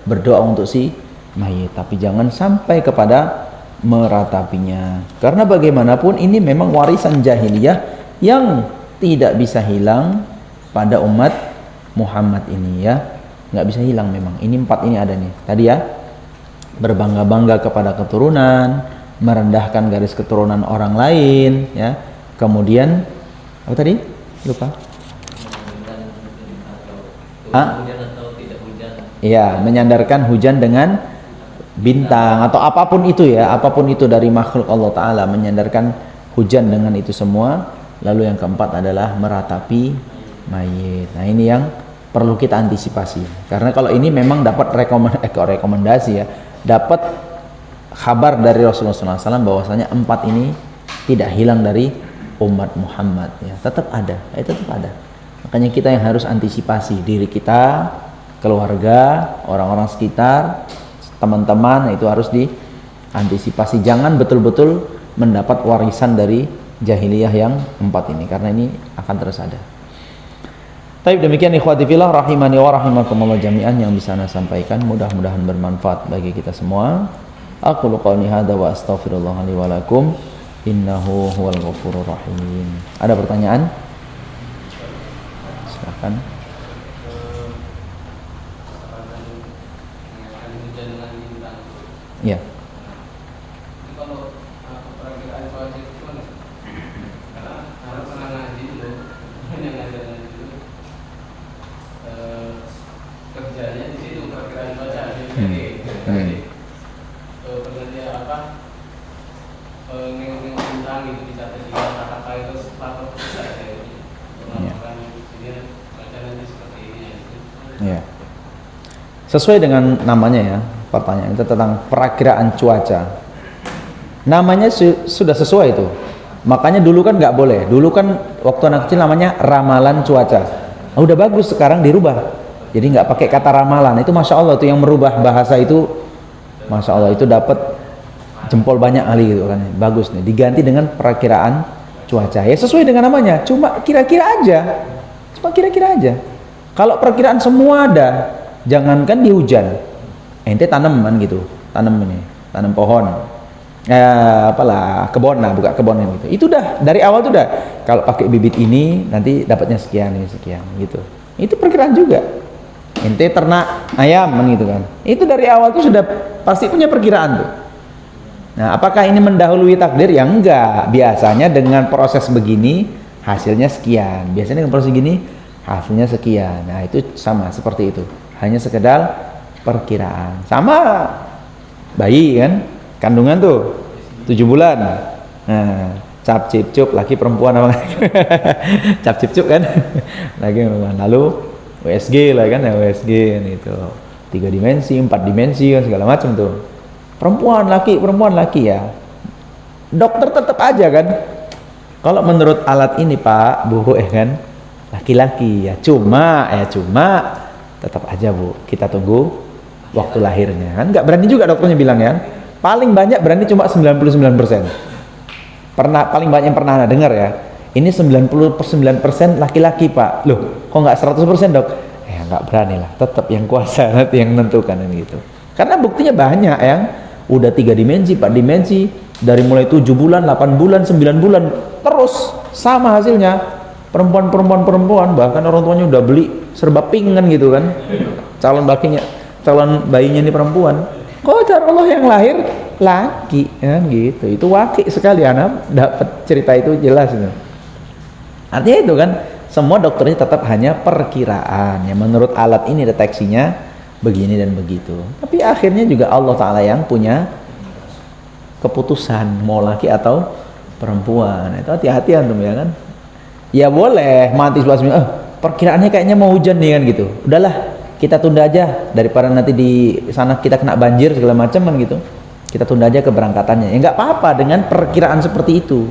berdoa untuk si mayit, tapi jangan sampai kepada meratapinya, karena bagaimanapun ini memang warisan jahiliyah yang tidak bisa hilang pada umat Muhammad ini ya. Nggak bisa hilang memang. Ini 4 ini ada nih tadi ya, berbangga-bangga kepada keturunan, merendahkan garis keturunan orang lain ya, kemudian apa tadi lupa, ya menyandarkan hujan dengan bintang atau apapun itu ya, apapun itu dari makhluk Allah Ta'ala, menyandarkan hujan dengan itu semua. Lalu yang keempat adalah meratapi mayit. Nah ini yang perlu kita antisipasi, karena kalau ini memang dapat rekomendasi ya, dapat kabar dari Rasulullah SAW bahwasanya 4 ini tidak hilang dari umat Muhammad ya, tetap ada, tetap ada. Makanya kita yang harus antisipasi diri kita, keluarga, orang-orang sekitar, teman-teman, itu harus diantisipasi. Jangan betul-betul mendapat warisan dari jahiliyah yang 4 ini, karena ini akan terus ada. Baik, demikian ikhwati fillah rahimani wa rahimakumullah jami'an yang bisa saya sampaikan, mudah-mudahan bermanfaat bagi kita semua. Aku qouli hadza wa astaghfirullah li wa lakum innahu huwal ghafurur rahim. Ada pertanyaan? Silakan. Ya. Ya. Sesuai dengan namanya ya, pertanyaan itu tentang perakiraan cuaca. Namanya sudah sesuai itu. Makanya dulu kan nggak boleh. Dulu kan waktu anak kecil namanya ramalan cuaca. Udah bagus sekarang dirubah. Jadi nggak pakai kata ramalan. Itu masya Allah itu yang merubah bahasa itu, masya Allah itu dapat jempol banyak kali gitu kan. Bagus nih. Diganti dengan perakiraan cuaca. Ya sesuai dengan namanya. Cuma kira-kira aja. Cuma kira-kira aja. Kalau perakiraan semua ada, jangankan di hujan, ente tanam kan gitu, tanam pohon, kebon lah, buka kebon kan gitu. Itu udah dari awal tuh udah, kalau pakai bibit ini nanti dapatnya sekian ini sekian gitu. Itu perkiraan juga. Ente ternak ayam kan gitu kan. Itu dari awal tuh sudah pasti punya perkiraan tuh. Nah, apakah ini mendahului takdir? Ya enggak. Biasanya dengan proses begini hasilnya sekian. Biasanya dengan proses begini hasilnya sekian. Nah itu sama seperti itu, hanya sekedar perkiraan. Sama bayi kan, kandungan tuh 7 bulan. Nah, cap cip cup, laki perempuan apa cap cip cup kan lagi perempuan. Lalu USG lah kan ya, USG itu 3 dimensi 4 dimensi kan segala macam tuh. Perempuan laki ya, dokter tetap aja kan, kalau menurut alat ini Pak Bu kan laki-laki ya, cuma tetap aja Bu, kita tunggu waktu lahirnya kan. Nggak berani juga dokternya bilang ya, paling banyak berani cuma 99%. Paling banyak yang pernah Anda dengar ya, ini 99% laki-laki Pak. Loh kok nggak 100% dok? Ya nggak berani lah, tetap yang kuasa nanti yang menentukan gitu. Karena buktinya banyak yang udah 3 dimensi 4 dimensi, dari mulai 7 bulan 8 bulan 9 bulan terus sama hasilnya. Perempuan, bahkan orang tuanya udah beli serba pink kan gitu kan, calon bayinya ini perempuan, kok cara Allah yang lahir laki kan gitu. Itu wakil sekali anak dapat cerita itu jelas itu. Artinya itu kan semua dokternya tetap hanya perkiraan ya, menurut alat ini deteksinya begini dan begitu, tapi akhirnya juga Allah Ta'ala yang punya keputusan mau laki atau perempuan. Itu hati-hati antum ya kan. Ya boleh mati sebelah perkiraannya kayaknya mau hujan nih kan gitu, udahlah kita tunda aja daripada nanti di sana kita kena banjir segala macam kan gitu, kita tunda aja keberangkatannya. Ya nggak apa-apa dengan perkiraan seperti itu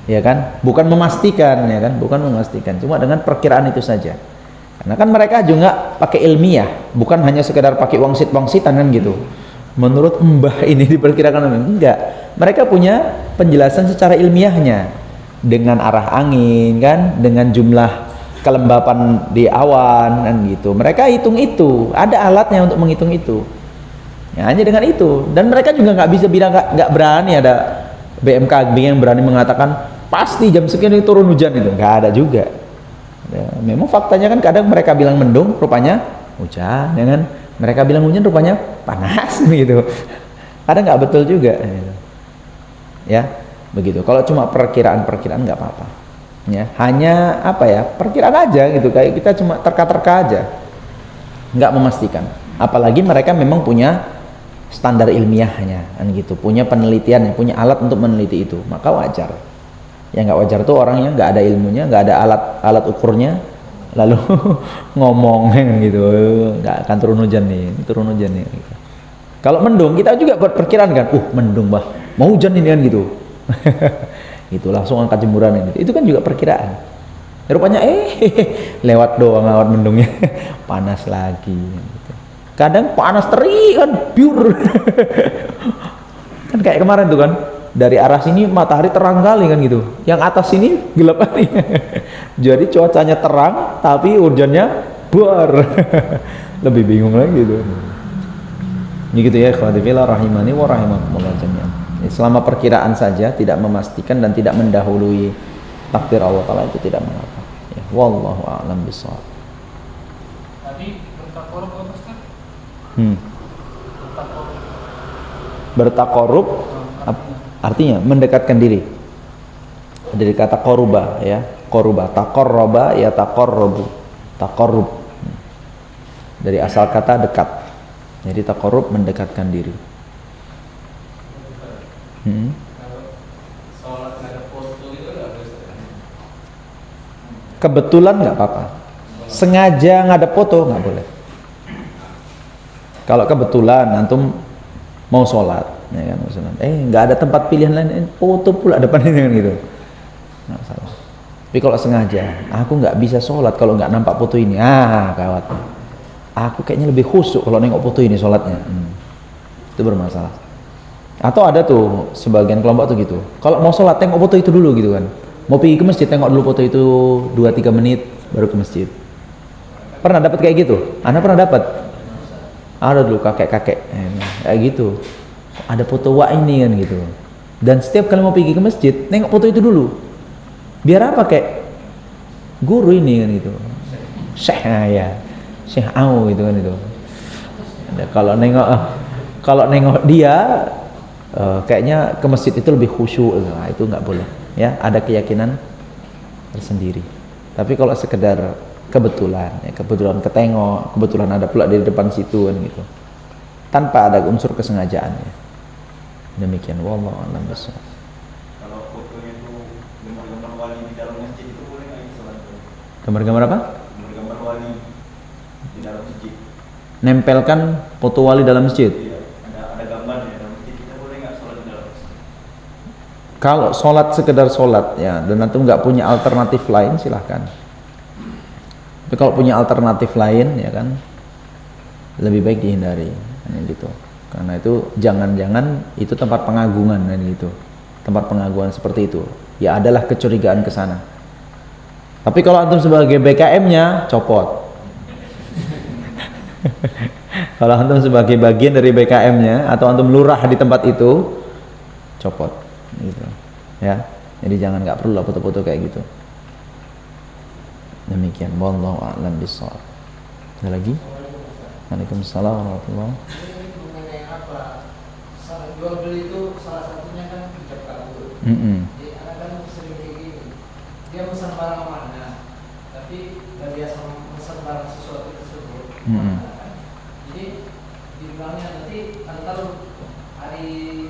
ya kan, bukan memastikan ya kan, bukan memastikan, cuma dengan perkiraan itu saja. Karena kan mereka juga pakai ilmiah, bukan hanya sekedar pakai wangsit-wangsitan kan gitu. Menurut mbah ini diperkirakan, enggak, mereka punya penjelasan secara ilmiahnya, dengan arah angin kan, dengan jumlah kelembapan di awan kan gitu. Mereka hitung itu, ada alatnya untuk menghitung itu ya, hanya dengan itu. Dan mereka juga nggak bisa bilang, nggak berani ada BMKG yang berani mengatakan pasti jam sekian itu turun hujan, itu nggak ada juga ya. Memang faktanya kan kadang mereka bilang mendung rupanya hujan ya kan, mereka bilang hujan rupanya panas gitu. Kadang nggak betul juga gitu. Ya begitu. Kalau cuma perkiraan nggak apa-apa ya, hanya apa ya, perkiraan aja gitu, kayak kita cuma terka-terka aja, nggak memastikan. Apalagi mereka memang punya standar ilmiahnya kan gitu, punya penelitian, punya alat untuk meneliti itu, maka wajar. Yang nggak wajar tuh orang yang nggak ada ilmunya, nggak ada alat ukurnya, lalu ngomong gitu, nggak akan turun hujan nih gitu. Kalau mendung kita juga buat perkiraan kan, mendung bah, mau hujan ini kan gitu. Itu langsung angkat jemuran ini. Itu kan juga perkiraan. Rupanya lewat doang lewat mendungnya, panas lagi. Gitu. Kadang panas terik kan, pure. Kan kayak kemarin tuh kan, dari arah sini matahari terang kali kan gitu, yang atas sini gelap kali. Jadi cuacanya terang, tapi hujannya buar. Lebih bingung lagi gitu. Ini gitu ya, ikhwatifillah rahimani wa rahimakumullah jami'an. Selama perkiraan saja, tidak memastikan dan tidak mendahului takdir Allah Ta'ala, itu tidak mengapa. Ya, wallahu a'lam bishawab. Tadi bertakorup apa Ustaz? Bertakorup artinya mendekatkan diri. Dari kata koruba ya, koruba, takorroba ya takorrobu, takorrub. Dari asal kata dekat. Jadi takorrub mendekatkan diri. Kebetulan nggak apa-apa. Sengaja ngadep foto nggak boleh. Kalau kebetulan antum mau sholat, ya kan, nggak ada tempat pilihan lain, foto pula depan ini kan gitu. Nggak salah. Tapi kalau sengaja, aku nggak bisa sholat kalau nggak nampak foto ini. Kawat. Aku kayaknya lebih khusyuk kalau nengok foto ini sholatnya. Itu bermasalah. Atau ada tuh sebagian kelompok tuh gitu. Kalau mau sholat tengok foto itu dulu gitu kan. Mau pergi ke masjid tengok dulu foto itu 2-3 menit baru ke masjid. Pernah dapat kayak gitu? Anda pernah dapat? Ada dulu kakek-kakek kayak gitu. Ada foto wah ini kan gitu. Dan setiap kali mau pergi ke masjid nengok foto itu dulu. Biar apa kayak guru ini kan gitu. Syekh ya. Syekh Au gitu kan itu. Kalau nengok dia kayaknya ke masjid itu lebih khusyuk. Nah, itu nggak boleh. Ya, ada keyakinan tersendiri. Tapi kalau sekedar kebetulan ketengok, kebetulan ada pula di depan situ kan gitu. Tanpa ada unsur kesengajaan ya. Demikian wallahu a'lam bishawab. Kalau fotonya itu gambar-gambar wali di dalam masjid itu boleh nggak sholat? Gambar-gambar apa? Gambar-gambar wali di dalam masjid. Nempelkan foto wali dalam masjid. Iya, ada gambarnya dalam masjid, kita boleh nggak sholat di dalam masjid? Kalau sholat sekedar sholat ya, dan antum nggak punya alternatif lain silahkan. Tapi kalau punya alternatif lain ya kan, lebih baik dihindari gitu. Karena itu jangan-jangan itu tempat pengagungan kan gitu. Tempat pengagungan seperti itu, ya adalah kecurigaan ke sana. Tapi kalau antum sebagai BKM-nya copot. Kalau antum sebagai bagian dari BKM-nya atau antum lurah di tempat itu, copot gitu. Ya. Jadi jangan, nggak perlu lah foto-foto kayak gitu. Demikian, wallahu a'lam bishawab. Ada lagi? Waalaikumsalam warahmatullahi wabarakatuh. Mengenai apa? Jual beli itu salah satunya kan ijab kabul. Jadi anak kan sering kayak gini. Dia pesan barang mana, tapi nggak biasa pesan barang sesuatu tersebut. Jadi dibilangnya nanti antar hari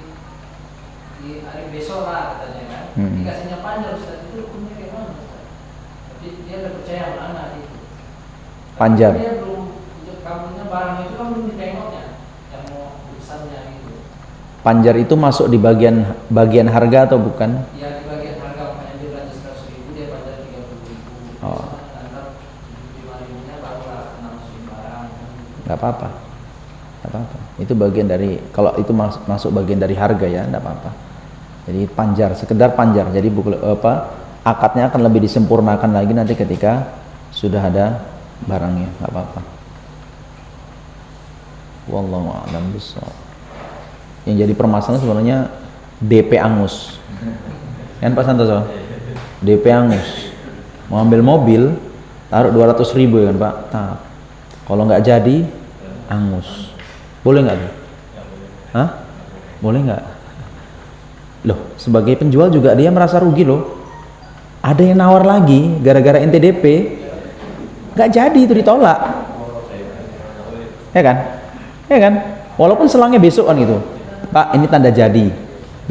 besok lah katanya kan. Dikasihnya panjang Ustaz, itu hukumnya kayak mana Ustaz? Tapi dia udah percaya sama anak itu. Panjang. Dia belum kabulnya, barang itu kan belum ditengoknya yang mau pesannya gitu. Panjar itu masuk di bagian harga atau bukan? Ya di bagian harga, makanya dia belanja 100.000, dia panjar 30.000. Oh. Antar 75.000-nya barulah kena masukin barang. Nggak apa-apa. Nggak apa-apa. Itu bagian dari, kalau itu masuk bagian dari harga ya, nggak apa-apa. Jadi panjar, sekedar panjar. Jadi akadnya akan lebih disempurnakan lagi nanti ketika sudah ada barangnya, nggak apa-apa. Wallahu a'lam bishawab. Yang jadi permasalahan sebenarnya DP angus. Kan Pak Santoso? DP angus. Mau ambil mobil, taruh 200.000 ya kan Pak? Kalau nggak jadi, angus. Boleh nggak tuh? Hah? Boleh nggak? Loh, sebagai penjual juga dia merasa rugi loh. Ada yang nawar lagi gara-gara NTDP, nggak jadi, itu ditolak. Ya kan? Ya kan? Walaupun selangnya besok kan gitu. Pak, ini tanda jadi.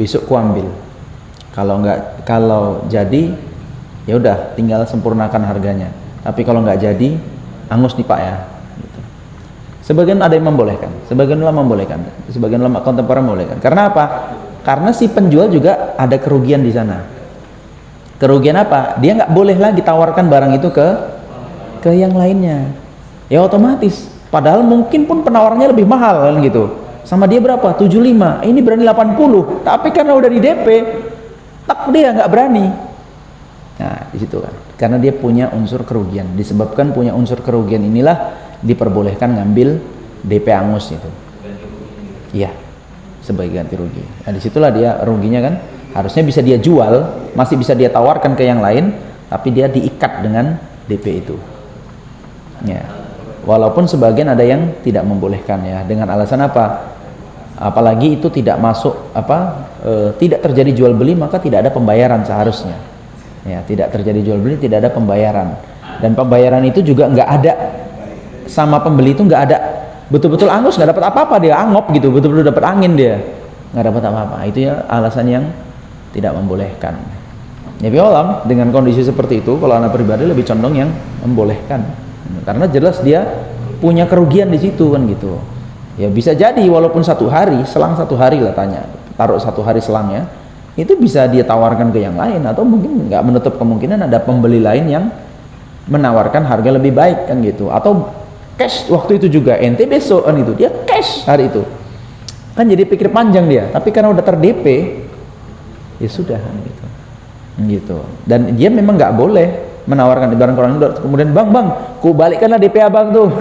Besok ku ambil. Kalau jadi ya udah tinggal sempurnakan harganya. Tapi kalau nggak jadi, angus nih Pak ya. Gitu. Sebagian ada yang membolehkan, sebagian ulama membolehkan, sebagian ulama kontemporer membolehkan. Karena apa? Karena si penjual juga ada kerugian di sana. Kerugian apa? Dia nggak boleh lagi tawarkan barang itu ke yang lainnya. Ya otomatis. Padahal mungkin pun penawarannya lebih mahal kan gitu. Sama dia berapa? 75. Ini berani 80. Tapi karena udah di DP, tak dia nggak berani. Nah, di situ kan. Karena dia punya unsur kerugian. Disebabkan punya unsur kerugian inilah diperbolehkan ngambil DP angus itu. Iya. Sebagai ganti rugi. Nah, disitulah dia ruginya kan. Harusnya bisa dia jual, masih bisa dia tawarkan ke yang lain, tapi dia diikat dengan DP itu. Ya. Walaupun sebagian ada yang tidak membolehkan ya, dengan alasan apa? Apalagi itu tidak masuk tidak terjadi jual beli, maka tidak ada pembayaran seharusnya. Ya, tidak terjadi jual beli, tidak ada pembayaran. Dan pembayaran itu juga nggak ada sama pembeli itu nggak ada betul-betul angus, nggak dapat apa-apa dia, angop gitu, betul-betul dapat angin dia, nggak dapat apa-apa. Itu ya alasan yang tidak membolehkan. Ya biasalah dengan kondisi seperti itu, kalau anak pribadi lebih condong yang membolehkan, karena jelas dia punya kerugian di situ kan gitu. Ya bisa jadi walaupun selang satu hari lah, taruh 1 hari selangnya, itu bisa dia tawarkan ke yang lain, atau mungkin nggak menutup kemungkinan ada pembeli lain yang menawarkan harga lebih baik kan gitu, atau cash waktu itu juga, ente besok kan itu dia cash hari itu kan, jadi pikir panjang dia. Tapi karena udah ter-DP ya sudah gitu. Dan dia memang nggak boleh menawarkan di barang orang itu kemudian bang ku balikkanlah DP abang tuh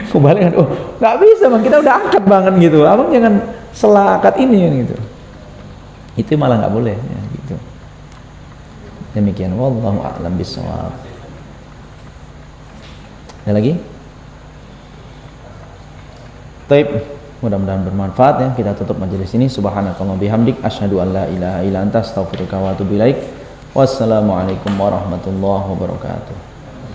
ku balikkan, oh nggak bisa bang, kita udah angkat banget gitu, abang jangan selakat ini kan gitu. Itu malah nggak boleh ya, gitu. Demikian, wallahu a'lam bishawab. Ada lagi? Taib. Mudah-mudahan bermanfaat ya. Kita tutup majelis ini. Subhanakallahumma bihamdik asyhadu an la ilaha illa anta astaghfiruka wa atubu ilaik. Wassalamualaikum warahmatullahi wabarakatuh.